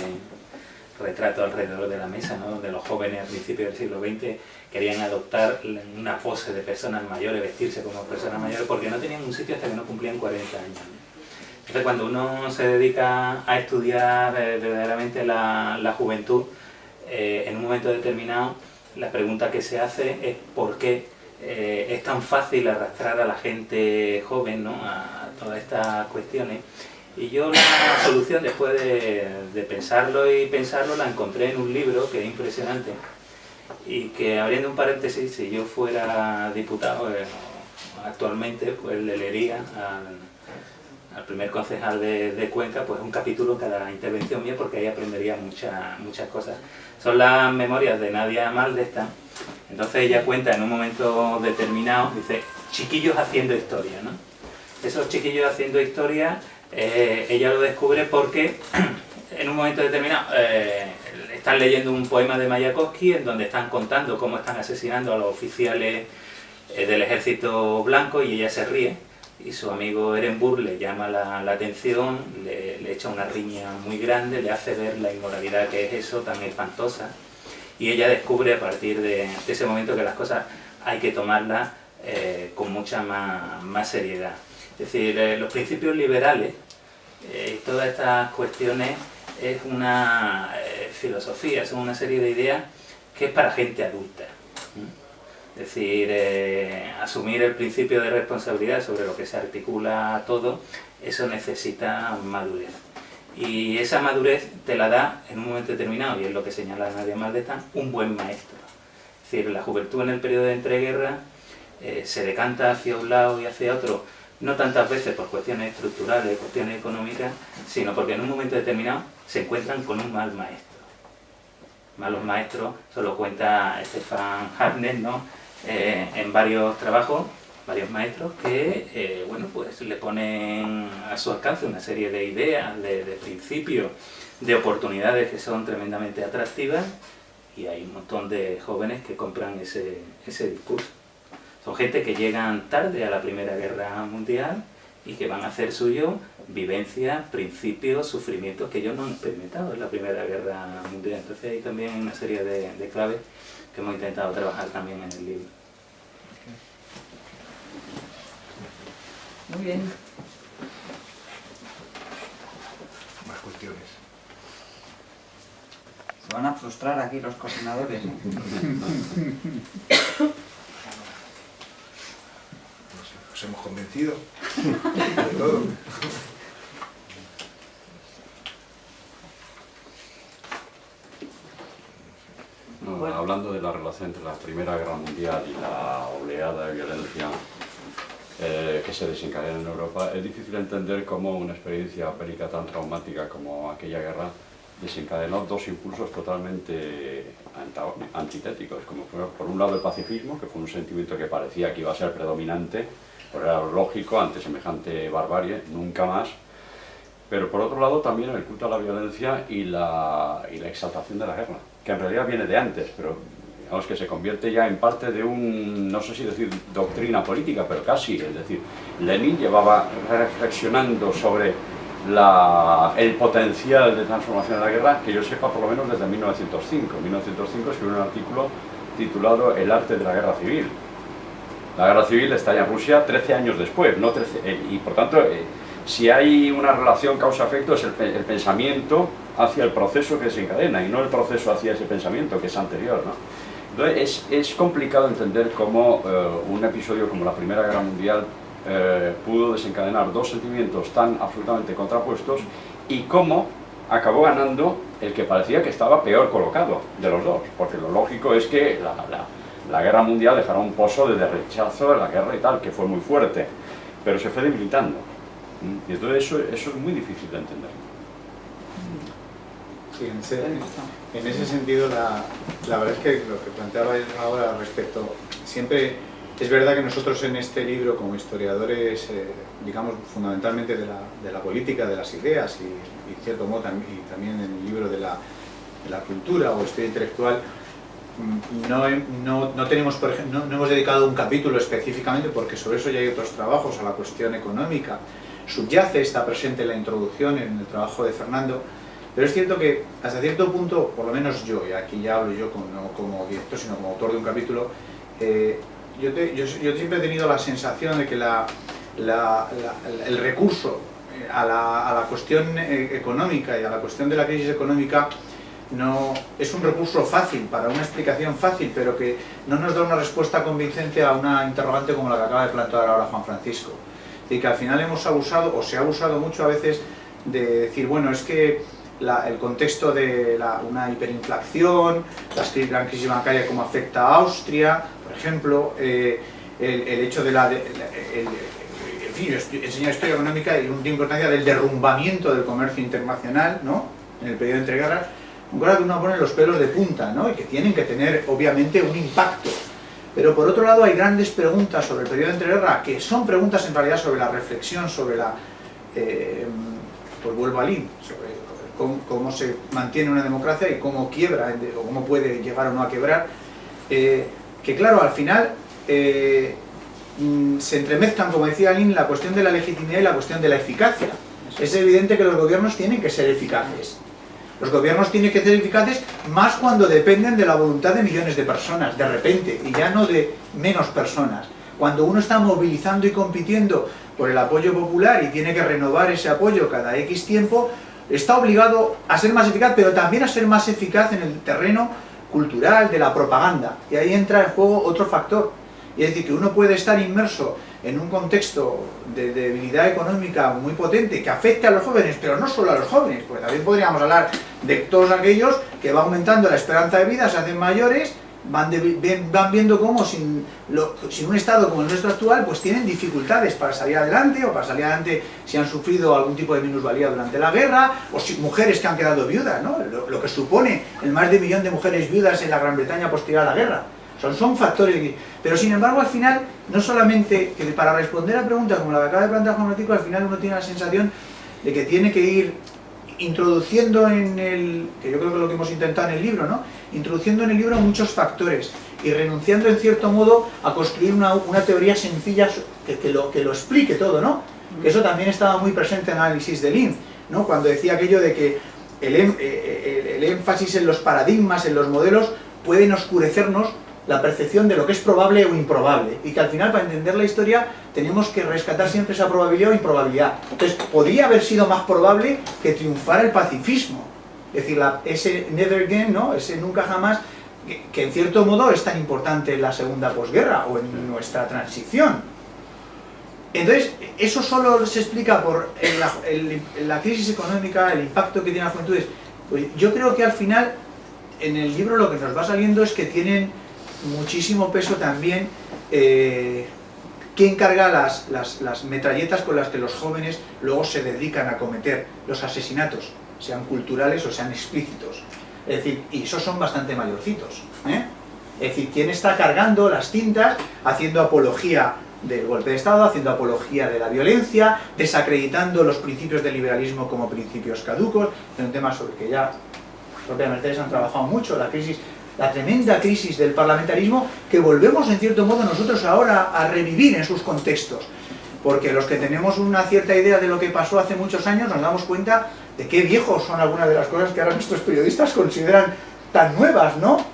retrato alrededor de la mesa, ¿no? Donde los jóvenes a principios del siglo XX querían adoptar una pose de personas mayores, vestirse como personas mayores, porque no tenían un sitio hasta que no cumplían 40 años. Entonces, cuando uno se dedica a estudiar verdaderamente la juventud, en un momento determinado, la pregunta que se hace es ¿por qué es tan fácil arrastrar a la gente joven, ¿no? A todas estas cuestiones? Y yo la solución, después de pensarlo, la encontré en un libro que es impresionante y que, abriendo un paréntesis, si yo fuera diputado actualmente, pues le leería al primer concejal de Cuenca pues un capítulo en cada intervención mía, porque ahí aprendería muchas cosas. Son las memorias de Nadia Maldestán. Entonces ella cuenta en un momento determinado, dice, chiquillos haciendo historia, ¿no? Esos chiquillos haciendo historia, ella lo descubre porque en un momento determinado están leyendo un poema de Mayakovsky en donde están contando cómo están asesinando a los oficiales del ejército blanco, y ella se ríe, y su amigo Ehrenburg le llama la atención, le echa una riña muy grande, le hace ver la inmoralidad que es eso tan espantosa, y ella descubre a partir de ese momento que las cosas hay que tomarlas con mucha más seriedad. Es decir, los principios liberales, todas estas cuestiones, es una filosofía, son una serie de ideas que es para gente adulta. Es decir, asumir el principio de responsabilidad sobre lo que se articula todo, eso necesita madurez. Y esa madurez te la da en un momento determinado, y es lo que señala Nadia Maldestán, un buen maestro. Es decir, la juventud en el periodo de entreguerras se decanta hacia un lado y hacia otro, no tantas veces por cuestiones estructurales, cuestiones económicas, sino porque en un momento determinado se encuentran con un mal maestro. Malos maestros, eso lo cuenta Stefan Hartnett, ¿no? En varios trabajos, varios maestros que bueno, pues le ponen a su alcance una serie de ideas, de principios, de oportunidades que son tremendamente atractivas, y hay un montón de jóvenes que compran ese discurso. Son gente que llegan tarde a la Primera Guerra Mundial y que van a hacer suyo vivencias, principios, sufrimientos que ellos no han experimentado en la Primera Guerra Mundial. Entonces hay también una serie de claves que hemos intentado trabajar también en el libro. Muy bien. Más cuestiones. Se van a frustrar aquí los coordinadores, ¿no? ¿Os hemos convencido? De todo. No, Bueno. Hablando de la relación entre la Primera Guerra Mundial y la oleada de violencia que se desencadena en Europa, es difícil entender cómo una experiencia bélica tan traumática como aquella guerra desencadenó dos impulsos totalmente antitéticos, como fue por un lado el pacifismo, que fue un sentimiento que parecía que iba a ser predominante, pero era lógico ante semejante barbarie, nunca más, pero por otro lado también el culto a la violencia y la exaltación de la guerra, que en realidad viene de antes, pero digamos que se convierte ya en parte de no sé si decir doctrina política, pero casi, es decir, Lenin llevaba reflexionando sobre el potencial de transformación de la guerra, que yo sepa por lo menos desde 1905. En 1905 escribió un artículo titulado El arte de la guerra civil. La guerra civil estalla en Rusia 13 años después, no 13, y por tanto, si hay una relación causa-efecto es el pensamiento hacia el proceso que desencadena y no el proceso hacia ese pensamiento que es anterior, ¿no? Entonces es complicado entender cómo un episodio como la Primera Guerra Mundial pudo desencadenar dos sentimientos tan absolutamente contrapuestos y cómo acabó ganando el que parecía que estaba peor colocado de los dos, porque lo lógico es que la guerra mundial dejará un pozo de rechazo de la guerra y tal, que fue muy fuerte, pero se fue debilitando. Y entonces eso es muy difícil de entender. Sí, en ese sentido, la verdad es que lo que planteaba ahora respecto, siempre es verdad que nosotros en este libro, como historiadores, digamos fundamentalmente de la política, de las ideas y en cierto modo también en el libro de la cultura o historia intelectual, no tenemos, por ejemplo, no hemos dedicado un capítulo específicamente, porque sobre eso ya hay otros trabajos, a la cuestión económica. Subyace, está presente en la introducción, en el trabajo de Fernando, pero es cierto que hasta cierto punto, por lo menos yo, y aquí ya hablo yo no como director, sino como autor de un capítulo, yo siempre he tenido la sensación de que el recurso a la cuestión económica y a la cuestión de la crisis económica no es un recurso fácil, para una explicación fácil, pero que no nos da una respuesta convincente a una interrogante como la que acaba de plantear ahora Juan Francisco. Y que al final hemos abusado, o se ha abusado mucho a veces, de decir, bueno, es que el contexto de una hiperinflación, la gran crisis bancaria como afecta a Austria, por ejemplo, el hecho de en fin, yo enseño historia económica y una importancia del derrumbamiento del comercio internacional, ¿no?, en el periodo de entreguerras, cosa que uno pone los pelos de punta, ¿no?, y que tienen que tener obviamente un impacto. Pero por otro lado hay grandes preguntas sobre el periodo de entreguerras, que son preguntas en realidad sobre la reflexión, sobre pues vuelvo al IN, sobre cómo se mantiene una democracia y cómo quiebra, o cómo puede llegar o no a quebrar, que claro, al final se entremezclan, como decía Lin, la cuestión de la legitimidad y la cuestión de la eficacia. Es evidente que los gobiernos tienen que ser eficaces, Los gobiernos tienen que ser eficaces más cuando dependen de la voluntad de millones de personas, de repente, y ya no de menos personas. Cuando uno está movilizando y compitiendo por el apoyo popular y tiene que renovar ese apoyo cada X tiempo, está obligado a ser más eficaz, pero también a ser más eficaz en el terreno cultural, de la propaganda. Y ahí entra en juego otro factor. Y es decir, que uno puede estar inmerso en un contexto de debilidad económica muy potente que afecte a los jóvenes, pero no solo a los jóvenes, porque también podríamos hablar de todos aquellos que va aumentando la esperanza de vida, se hacen mayores, van viendo cómo sin un Estado como el nuestro actual, pues tienen dificultades para salir adelante, o para salir adelante si han sufrido algún tipo de minusvalía durante la guerra, o si mujeres que han quedado viudas, ¿no? Lo que supone el más de 1 millón de mujeres viudas en la Gran Bretaña posterior a la guerra. Son factores, pero sin embargo al final, no solamente, que para responder a preguntas como la que acaba de plantear Juan Francisco, al final uno tiene la sensación de que tiene que ir introduciendo en el, que yo creo que es lo que hemos intentado en el libro, ¿no? Introduciendo en el libro muchos factores y renunciando en cierto modo a construir una teoría sencilla que lo explique todo, ¿no? Que eso también estaba muy presente en el análisis de Linz, ¿no? Cuando decía aquello de que el énfasis en los paradigmas, en los modelos, pueden oscurecernos la percepción de lo que es probable o improbable, y que al final, para entender la historia, tenemos que rescatar siempre esa probabilidad o improbabilidad. Entonces, podría haber sido más probable que triunfara el pacifismo, es decir, ese never again, ¿no? Ese nunca jamás, que en cierto modo es tan importante en la segunda posguerra o en nuestra transición. Entonces, eso solo se explica por la crisis económica, el impacto que tiene las juventudes. Pues yo creo que al final, en el libro lo que nos va saliendo es que tienen muchísimo peso también quién carga las metralletas con las que los jóvenes luego se dedican a cometer los asesinatos, sean culturales o sean explícitos. Es decir, y esos son bastante mayorcitos, ¿eh? Es decir, quién está cargando las tintas, haciendo apología del golpe de Estado, haciendo apología de la violencia, desacreditando los principios del liberalismo como principios caducos, es un tema sobre el que ya propiamente Mercedes han trabajado mucho, la tremenda crisis del parlamentarismo, que volvemos en cierto modo nosotros ahora a revivir en sus contextos, porque los que tenemos una cierta idea de lo que pasó hace muchos años nos damos cuenta de qué viejos son algunas de las cosas que ahora nuestros periodistas consideran tan nuevas, ¿no?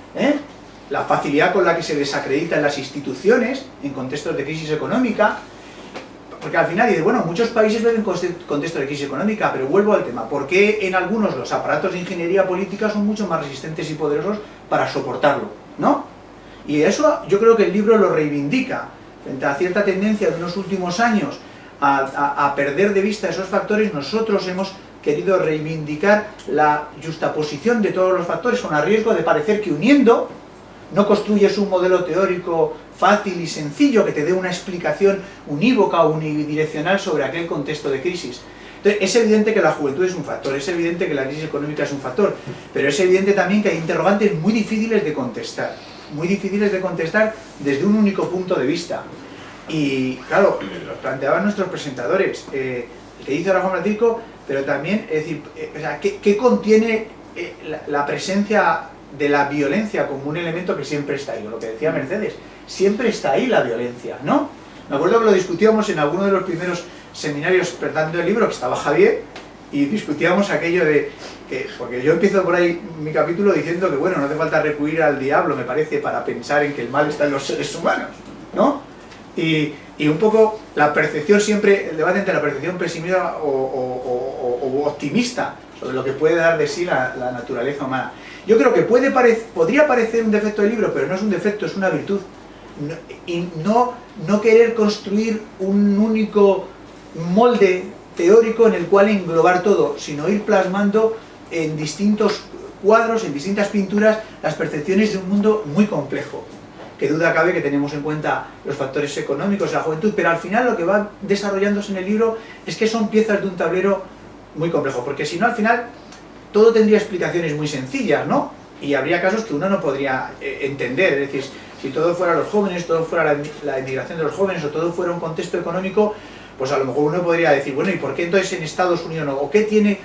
La facilidad con la que se desacreditan las instituciones en contextos de crisis económica, porque al final dice, bueno, muchos países viven en contexto de crisis económica, pero vuelvo al tema, ¿por qué en algunos los aparatos de ingeniería política son mucho más resistentes y poderosos para soportarlo, ¿no? Y eso yo creo que el libro lo reivindica, frente a cierta tendencia de unos últimos años a perder de vista esos factores. Nosotros hemos querido reivindicar la justaposición de todos los factores, con el riesgo de parecer que uniendo no construyes un modelo teórico fácil y sencillo que te dé una explicación unívoca o unidireccional sobre aquel contexto de crisis. Entonces, es evidente que la juventud es un factor, es evidente que la crisis económica es un factor, pero es evidente también que hay interrogantes muy difíciles de contestar desde un único punto de vista. Y claro, lo planteaban nuestros presentadores, el que dice ahora Juan Francisco, pero también, es decir, ¿qué contiene la presencia de la violencia como un elemento que siempre está ahí? Lo que decía Mercedes, siempre está ahí la violencia, ¿no? Me acuerdo que lo discutíamos en alguno de los primeros seminarios presentando el libro, que estaba Javier, y discutíamos aquello de que, porque yo empiezo por ahí mi capítulo diciendo que, bueno, no hace falta recurrir al diablo, me parece, para pensar en que el mal está en los seres humanos, ¿no? Y un poco la percepción siempre, el debate entre la percepción pesimista o optimista sobre lo que puede dar de sí la naturaleza humana. Yo creo que podría parecer un defecto del libro, pero no es un defecto, es una virtud. Y no querer construir un único molde teórico en el cual englobar todo, sino ir plasmando en distintos cuadros, en distintas pinturas, las percepciones de un mundo muy complejo. Que duda cabe que tenemos en cuenta los factores económicos de la juventud, pero al final lo que va desarrollándose en el libro es que son piezas de un tablero muy complejo, porque si no, al final todo tendría explicaciones muy sencillas, ¿no? Y habría casos que uno no podría entender, es decir, si todo fuera los jóvenes, todo fuera la emigración de los jóvenes, o todo fuera un contexto económico, pues a lo mejor uno podría decir, bueno, ¿y por qué entonces en Estados Unidos no? ¿O qué tiene?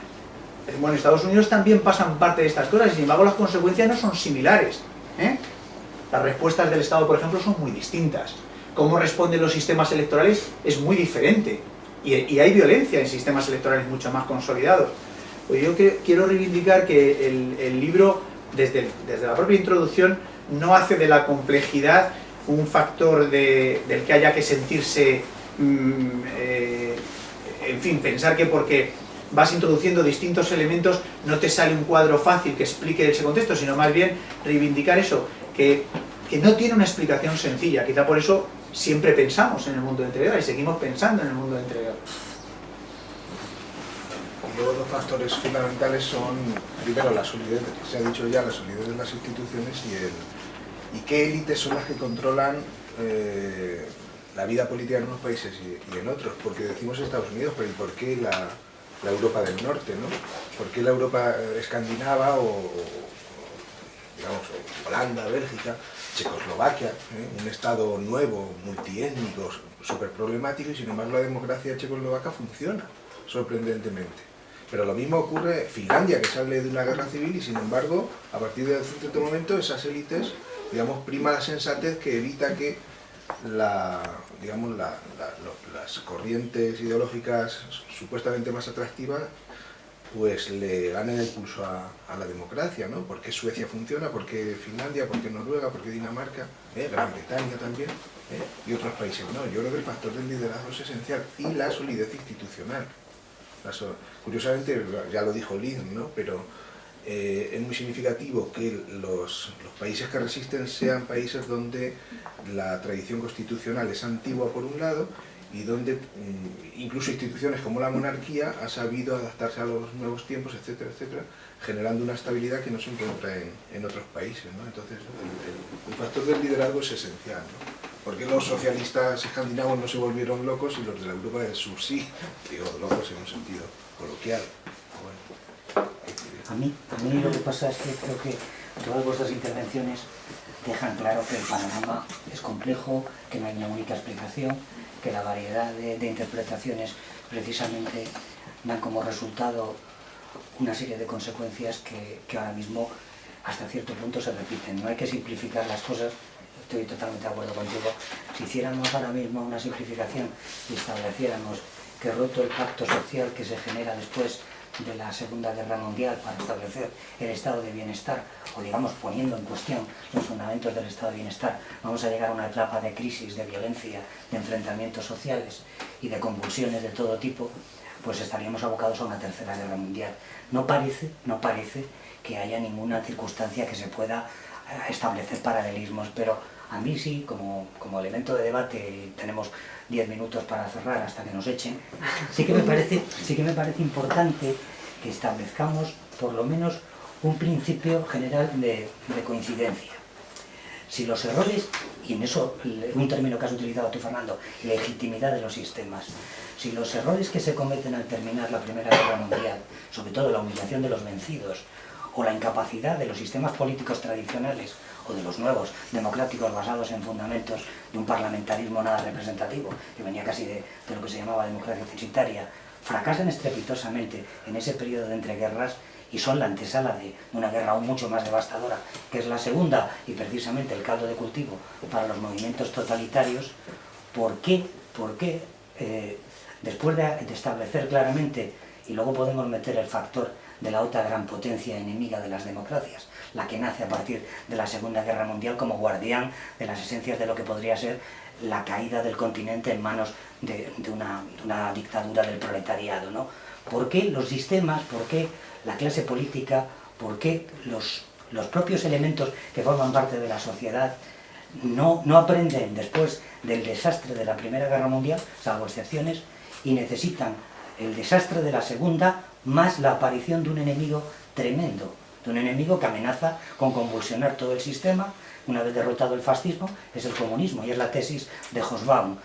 Bueno, en Estados Unidos también pasan parte de estas cosas, y sin embargo las consecuencias no son similares, ¿eh? Las respuestas del Estado, por ejemplo, son muy distintas. Cómo responden los sistemas electorales es muy diferente, y hay violencia en sistemas electorales mucho más consolidados. Pues yo quiero reivindicar que el libro, desde la propia introducción, no hace de la complejidad un factor del que haya que sentirse, en fin, pensar que porque vas introduciendo distintos elementos no te sale un cuadro fácil que explique ese contexto, sino más bien reivindicar eso, que no tiene una explicación sencilla. Quizá por eso siempre pensamos en el mundo de entreguerras y seguimos pensando en el mundo de entreguerras. Y luego dos factores fundamentales son, primero, la solidez, se ha dicho ya, la solidez de las instituciones y qué élites son las que controlan la vida política en unos países y en otros. Porque decimos Estados Unidos, pero ¿y por qué la Europa del Norte, ¿no? ¿Por qué la Europa escandinava o digamos, Holanda, Bélgica, Checoslovaquia, un estado nuevo, multiétnico, súper problemático, y sin embargo la democracia checoslovaca funciona, sorprendentemente. Pero lo mismo ocurre en Finlandia, que sale de una guerra civil, y sin embargo, a partir de cierto momento, esas élites, digamos, prima la sensatez que evita que las corrientes ideológicas supuestamente más atractivas pues le ganen el pulso a la democracia, ¿no? ¿Por qué Suecia funciona? ¿Por qué Finlandia? ¿Por qué Noruega? ¿Por qué Dinamarca? Gran Bretaña también, y otros países, ¿no? Yo creo que el factor del liderazgo es esencial, y la solidez institucional. Curiosamente, ya lo dijo Liz, ¿no? Pero es muy significativo que los países que resisten sean países donde la tradición constitucional es antigua por un lado, y donde incluso instituciones como la monarquía ha sabido adaptarse a los nuevos tiempos, etcétera, etcétera, generando una estabilidad que no se encuentra en otros países, ¿no? Entonces, el factor del liderazgo es esencial, ¿no? ¿Por qué los socialistas escandinavos no se volvieron locos y los de la Europa del Sur sí? Digo, locos en un sentido coloquial. Bueno. A mí lo que pasa es que creo que todas vuestras intervenciones dejan claro que el panorama es complejo, que no hay una única explicación, que la variedad de interpretaciones precisamente dan como resultado una serie de consecuencias que ahora mismo hasta cierto punto se repiten. No hay que simplificar las cosas, estoy totalmente de acuerdo contigo. Si hiciéramos ahora mismo una simplificación y estableciéramos que roto el pacto social que se genera después de la Segunda Guerra Mundial para establecer el estado de bienestar, o digamos poniendo en cuestión los fundamentos del estado de bienestar, vamos a llegar a una etapa de crisis, de violencia, de enfrentamientos sociales y de convulsiones de todo tipo, pues estaríamos abocados a una Tercera Guerra Mundial. No parece que haya ninguna circunstancia que se pueda establecer paralelismos, pero a mí sí, como elemento de debate, y tenemos 10 minutos para cerrar hasta que nos echen, sí que me parece importante que establezcamos por lo menos un principio general de coincidencia. Si los errores, y en eso un término que has utilizado tú, Fernando, legitimidad de los sistemas, si los errores que se cometen al terminar la Primera Guerra Mundial, sobre todo la humillación de los vencidos, o la incapacidad de los sistemas políticos tradicionales o de los nuevos democráticos basados en fundamentos de un parlamentarismo nada representativo, que venía casi de lo que se llamaba democracia censitaria, fracasan estrepitosamente en ese periodo de entreguerras y son la antesala de una guerra aún mucho más devastadora, que es la segunda, y precisamente el caldo de cultivo para los movimientos totalitarios. ¿Por qué después de establecer claramente, y luego podemos meter el factor de la otra gran potencia enemiga de las democracias, la que nace a partir de la Segunda Guerra Mundial como guardián de las esencias de lo que podría ser la caída del continente en manos de una dictadura del proletariado, ¿no? ¿Por qué los sistemas, por qué la clase política, por qué los propios elementos que forman parte de la sociedad no aprenden después del desastre de la Primera Guerra Mundial, salvo excepciones, y necesitan el desastre de la Segunda más la aparición de un enemigo tremendo, de un enemigo que amenaza con convulsionar todo el sistema? Una vez derrotado el fascismo, es el comunismo, y es la tesis de Hobsbawm.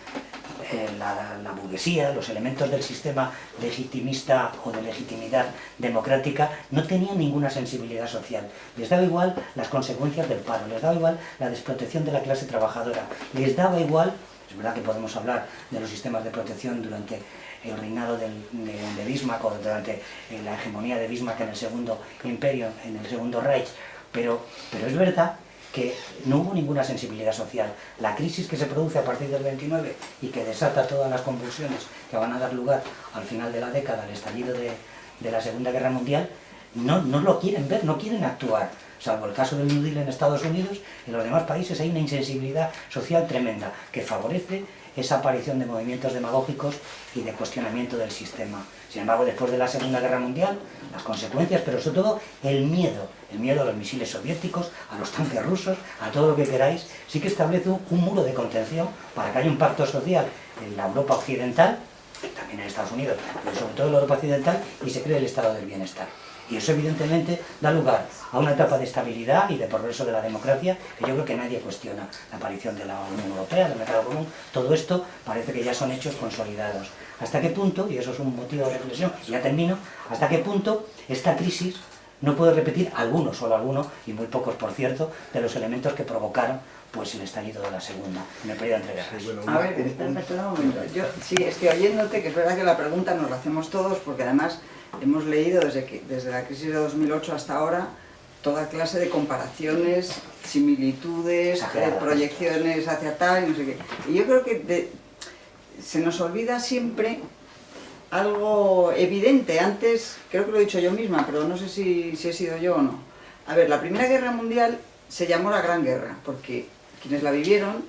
La burguesía, los elementos del sistema legitimista o de legitimidad democrática no tenían ninguna sensibilidad social. Les daba igual las consecuencias del paro, les daba igual la desprotección de la clase trabajadora, les daba igual, es verdad que podemos hablar de los sistemas de protección durante el reinado de Bismarck o durante la hegemonía de Bismarck en el Segundo Imperio, en el Segundo Reich, pero es verdad que no hubo ninguna sensibilidad social. La crisis que se produce a partir del 29 y que desata todas las convulsiones que van a dar lugar al final de la década, al estallido de de la Segunda Guerra Mundial no lo quieren ver, no quieren actuar. Salvo el caso del New Deal en Estados Unidos, en los demás países hay una insensibilidad social tremenda que favorece esa aparición de movimientos demagógicos y de cuestionamiento del sistema. Sin embargo, después de la Segunda Guerra Mundial, las consecuencias, pero sobre todo el miedo a los misiles soviéticos, a los tanques rusos, a todo lo que queráis, sí que establece un muro de contención para que haya un pacto social en la Europa occidental, también en Estados Unidos, pero sobre todo en la Europa occidental, y se cree el estado del bienestar. Y eso evidentemente da lugar a una etapa de estabilidad y de progreso de la democracia que yo creo que nadie cuestiona. La aparición de la Unión Europea, del mercado común, todo esto parece que ya son hechos consolidados. ¿Hasta qué punto, y eso es un motivo de reflexión, y ya termino, hasta qué punto esta crisis no puede repetir algunos, solo algunos, y muy pocos por cierto, de los elementos que provocaron pues el estallido de la segunda, en el periodo entre guerras? Sí, bueno, A ver, espera un momento. Yo sí estoy oyéndote, que es verdad que la pregunta nos la hacemos todos, porque además hemos leído desde la crisis de 2008 hasta ahora toda clase de comparaciones, similitudes, proyecciones hacia tal y no sé qué. Y yo creo que se nos olvida siempre algo evidente. Antes, creo que lo he dicho yo misma, pero no sé si he sido yo o no. A ver, la Primera Guerra Mundial se llamó la Gran Guerra, porque quienes la vivieron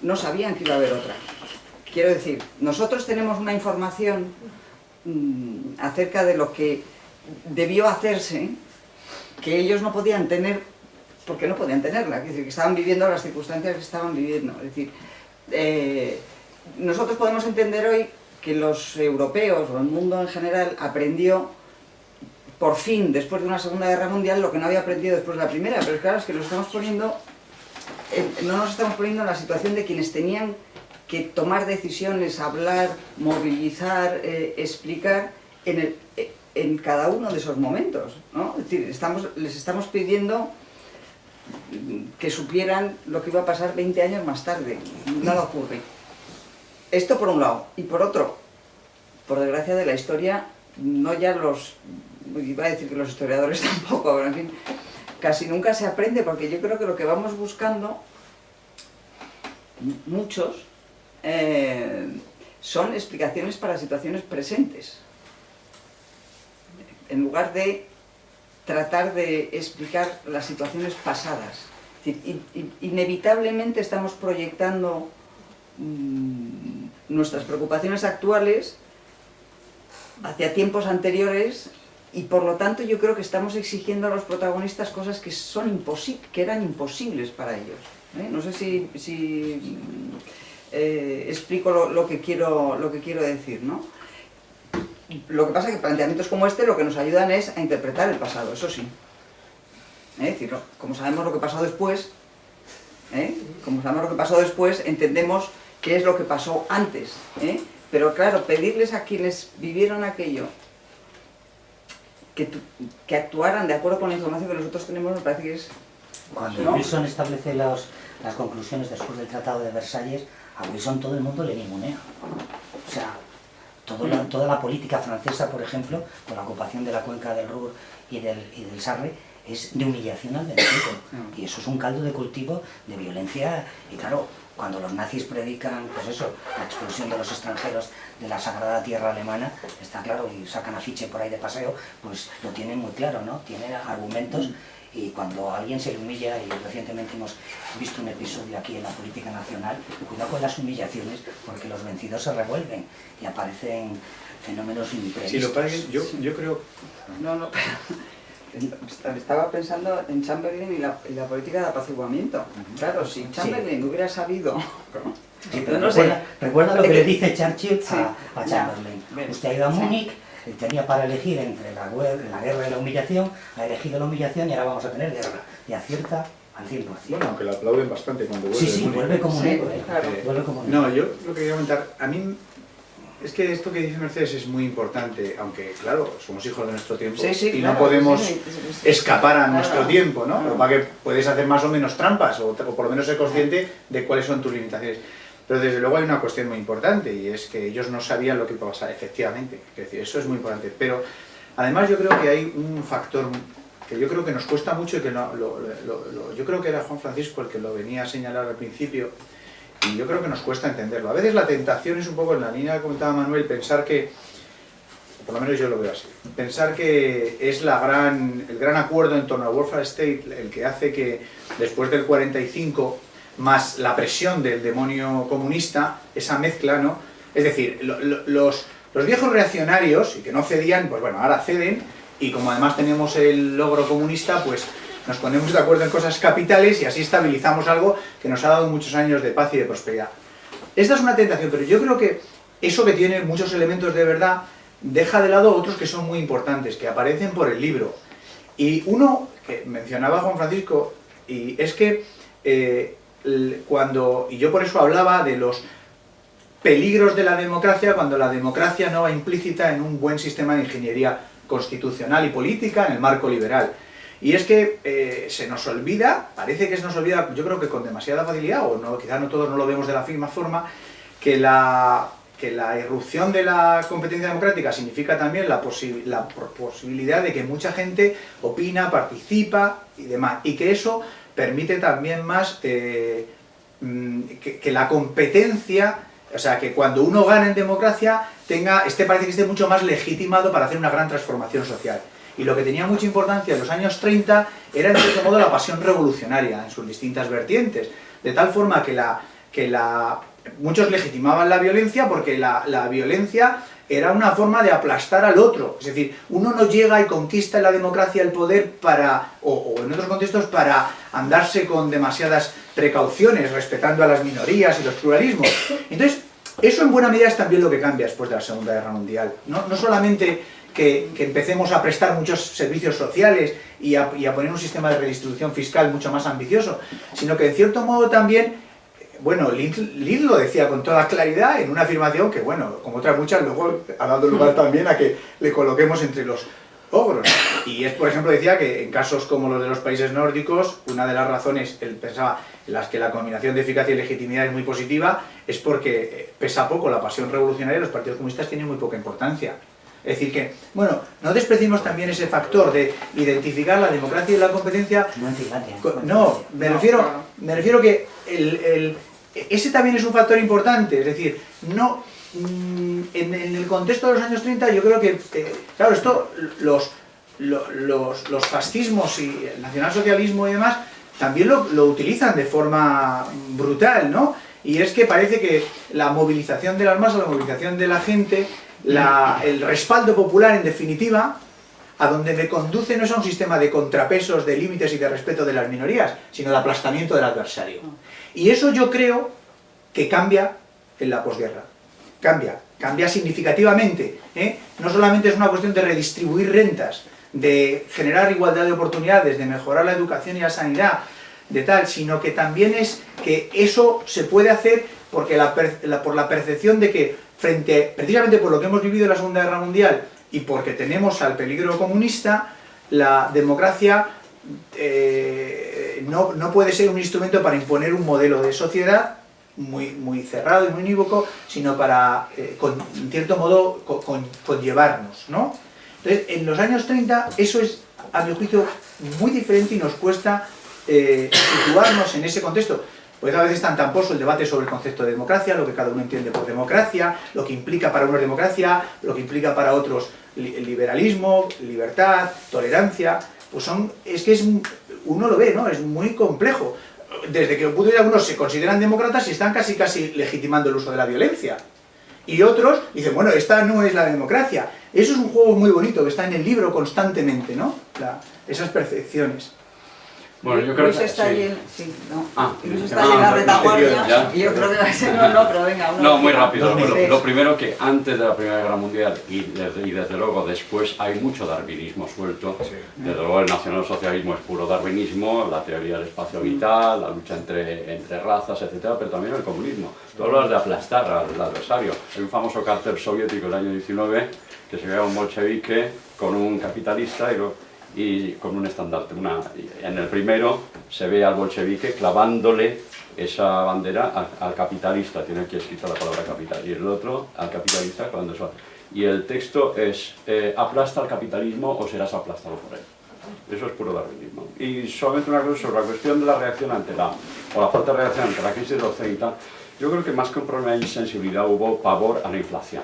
no sabían que iba a haber otra. Quiero decir, nosotros tenemos una información acerca de lo que debió hacerse que ellos no podían tener, porque no podían tenerla, es decir, que estaban viviendo las circunstancias que estaban viviendo. Es decir, nosotros podemos entender hoy que los europeos o el mundo en general aprendió por fin, después de una Segunda Guerra Mundial, lo que no había aprendido después de la Primera, pero claro, es que lo estamos poniendo, no nos estamos poniendo en la situación de quienes tenían que tomar decisiones, hablar, movilizar, explicar en cada uno de esos momentos, ¿no? Es decir, les estamos pidiendo que supieran lo que iba a pasar 20 años más tarde. Nada ocurre. Esto por un lado. Y por otro, por desgracia de la historia, no ya iba a decir que los historiadores tampoco, pero en fin, casi nunca se aprende, porque yo creo que lo que vamos buscando, muchos, son explicaciones para situaciones presentes, en lugar de tratar de explicar las situaciones pasadas. Es decir, inevitablemente estamos proyectando nuestras preocupaciones actuales hacia tiempos anteriores, y por lo tanto yo creo que estamos exigiendo a los protagonistas cosas que eran imposibles para ellos. No sé si explico lo que quiero decir, ¿no? Lo que pasa es que planteamientos como este lo que nos ayudan es a interpretar el pasado, eso sí. Es decir, como sabemos lo que pasó después, entendemos qué es lo que pasó antes. Pero claro, pedirles a quienes vivieron aquello que actuaran de acuerdo con la información que nosotros tenemos, me parece que es... Cuando Wilson establece las conclusiones después del Tratado de Versalles, a Wilson todo el mundo le ningunea. O sea, toda la política francesa, por ejemplo, con la ocupación de la cuenca del Ruhr y del Sarre, es de humillación al vencido. Y eso es un caldo de cultivo de violencia. Y claro, cuando los nazis predican, pues eso, la expulsión de los extranjeros de la sagrada tierra alemana, está claro, y sacan afiche por ahí de paseo, pues lo tienen muy claro, ¿no? Tienen argumentos. Y cuando a alguien se le humilla, y recientemente hemos visto un episodio aquí en la política nacional, cuidado con las humillaciones, porque los vencidos se revuelven y aparecen fenómenos imprevistos. Si lo pagues, yo creo... No, estaba pensando en Chamberlain y la política de apaciguamiento. Claro, si Chamberlain hubiera sabido... Sí, pero no recuerda lo que le dice Churchill a Chamberlain. Usted ha ido a Múnich, tenía para elegir entre la guerra y la humillación, ha elegido la humillación y ahora vamos a tener guerra. Y acierta al 100%. Bueno, aunque lo aplauden bastante cuando vuelve. Sí, vuelve como un héroe. Vuelve como un héroe. No, yo lo que quería comentar, a mí es que esto que dice Mercedes es muy importante, aunque claro, somos hijos de nuestro tiempo y no podemos escapar a nuestro tiempo, ¿no? Lo que puedes hacer más o menos trampas o por lo menos ser consciente de cuáles son tus limitaciones. Pero desde luego hay una cuestión muy importante, y es que ellos no sabían lo que iba a pasar, efectivamente. Es decir, eso es muy importante. Pero además yo creo que hay un factor que yo creo que nos cuesta mucho y que yo creo que era Juan Francisco el que lo venía a señalar al principio, y yo creo que nos cuesta entenderlo. A veces la tentación es un poco en la línea que comentaba Manuel, pensar que por lo menos yo lo veo así. Pensar que es el gran acuerdo en torno al welfare state el que hace que después del 45, más la presión del demonio comunista, esa mezcla, ¿no? Es decir, los viejos reaccionarios, y que no cedían, pues bueno, ahora ceden, y como además tenemos el logro comunista, pues nos ponemos de acuerdo en cosas capitales y así estabilizamos algo que nos ha dado muchos años de paz y de prosperidad. Esta es una tentación, pero yo creo que eso, que tiene muchos elementos de verdad, deja de lado otros que son muy importantes, que aparecen por el libro. Y uno que mencionaba Juan Francisco, y es que y yo por eso hablaba de los peligros de la democracia, cuando la democracia no va implícita en un buen sistema de ingeniería constitucional y política en el marco liberal. Y es que se nos olvida, parece que se nos olvida, yo creo que con demasiada facilidad, o no, quizás no todos no lo vemos de la misma forma, que la irrupción de la competencia democrática significa también la posibilidad de que mucha gente opina, participa y demás, y que eso permite también más que la competencia, o sea, que cuando uno gana en democracia parece que esté mucho más legitimado para hacer una gran transformación social. Y lo que tenía mucha importancia en los años 30 era, en cierto modo, la pasión revolucionaria en sus distintas vertientes, de tal forma que muchos legitimaban la violencia porque la violencia era una forma de aplastar al otro. Es decir, uno no llega y conquista en la democracia el poder o en otros contextos para andarse con demasiadas precauciones, respetando a las minorías y los pluralismos. Entonces, eso en buena medida es también lo que cambia después de la Segunda Guerra Mundial. No solamente que empecemos a prestar muchos servicios sociales y a poner un sistema de redistribución fiscal mucho más ambicioso, sino que en cierto modo también, bueno, Lind lo decía con toda claridad en una afirmación que, bueno, como otras muchas, luego ha dado lugar también a que le coloquemos entre los ogros. Y es, por ejemplo, decía que en casos como los de los países nórdicos, una de las razones, él pensaba, en las que la combinación de eficacia y legitimidad es muy positiva, es porque pesa poco la pasión revolucionaria y los partidos comunistas tienen muy poca importancia. Es decir que, bueno, no despreciemos también ese factor de identificar la democracia y la competencia. No, me refiero que ese también es un factor importante. Es decir, no en el contexto de los años 30 yo creo que, claro, esto, los fascismos y el nacionalsocialismo y demás también lo utilizan de forma brutal, ¿no? Y es que parece que la movilización de las masas, la movilización de la gente, el respaldo popular, en definitiva, a donde me conduce no es a un sistema de contrapesos, de límites y de respeto de las minorías, sino de aplastamiento del adversario. Y eso yo creo que cambia en la posguerra. Cambia significativamente, ¿eh? No solamente es una cuestión de redistribuir rentas, de generar igualdad de oportunidades, de mejorar la educación y la sanidad, de tal, sino que también es que eso se puede hacer porque por la percepción de que precisamente por lo que hemos vivido en la Segunda Guerra Mundial y porque tenemos al peligro comunista, la democracia no puede ser un instrumento para imponer un modelo de sociedad muy cerrado y muy unívoco, sino para, en cierto modo, conllevarnos, ¿no? Entonces, en los años 30 eso es, a mi juicio, muy diferente y nos cuesta situarnos en ese contexto. Pues a veces es tan tramposo el debate sobre el concepto de democracia, lo que cada uno entiende por democracia, lo que implica para unos democracia, lo que implica para otros liberalismo, libertad, tolerancia. Pues uno lo ve, ¿no? Es muy complejo. Desde que algunos se consideran demócratas y están casi legitimando el uso de la violencia. Y otros dicen, bueno, esta no es la democracia. Eso es un juego muy bonito que está en el libro constantemente, ¿no? Esas percepciones. Bueno, yo creo Luis que está sí. ahí Luis está ahí en la retaguardia y yo creo que va a ser pero venga. No, muy rápido. Sí. Lo primero que antes de la Primera Guerra Mundial y desde luego después hay mucho darwinismo suelto. Sí. Desde luego el nacionalsocialismo es puro darwinismo, la teoría del espacio vital, la lucha entre razas, etcétera, pero también el comunismo. Tú hablas de aplastar al adversario. Hay un famoso cártel soviético del año 19 que se ve a un bolchevique con un capitalista y con un estandarte. En el primero se ve al bolchevique clavándole esa bandera al capitalista, tiene aquí escrita la palabra capital, y el otro al capitalista clavando eso. Y el texto es, aplasta al capitalismo o serás aplastado por él. Eso es puro darwinismo. Y solamente una cosa sobre la cuestión de la reacción o la falta de reacción ante la crisis de los 30, yo creo que más que un problema de insensibilidad hubo pavor a la inflación.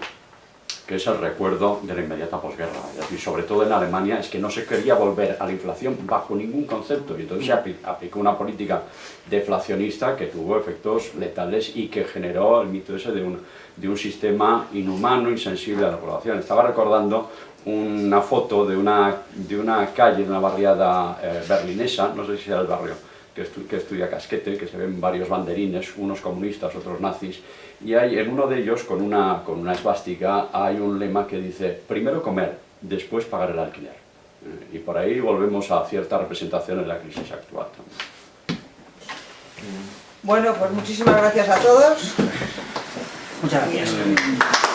que es el recuerdo de la inmediata posguerra. Es decir, sobre todo en Alemania, es que no se quería volver a la inflación bajo ningún concepto, y entonces se aplicó una política deflacionista que tuvo efectos letales y que generó el mito ese de un sistema inhumano, insensible a la población. Estaba recordando una foto de una calle, de una barriada berlinesa, no sé si era el barrio que estudia Casquete, que se ven varios banderines, unos comunistas, otros nazis, y hay en uno de ellos, con una esvástica, hay un lema que dice: primero comer, después pagar el alquiler. Y por ahí volvemos a cierta representación en la crisis actual. Bueno, pues muchísimas gracias a todos. Muchas gracias.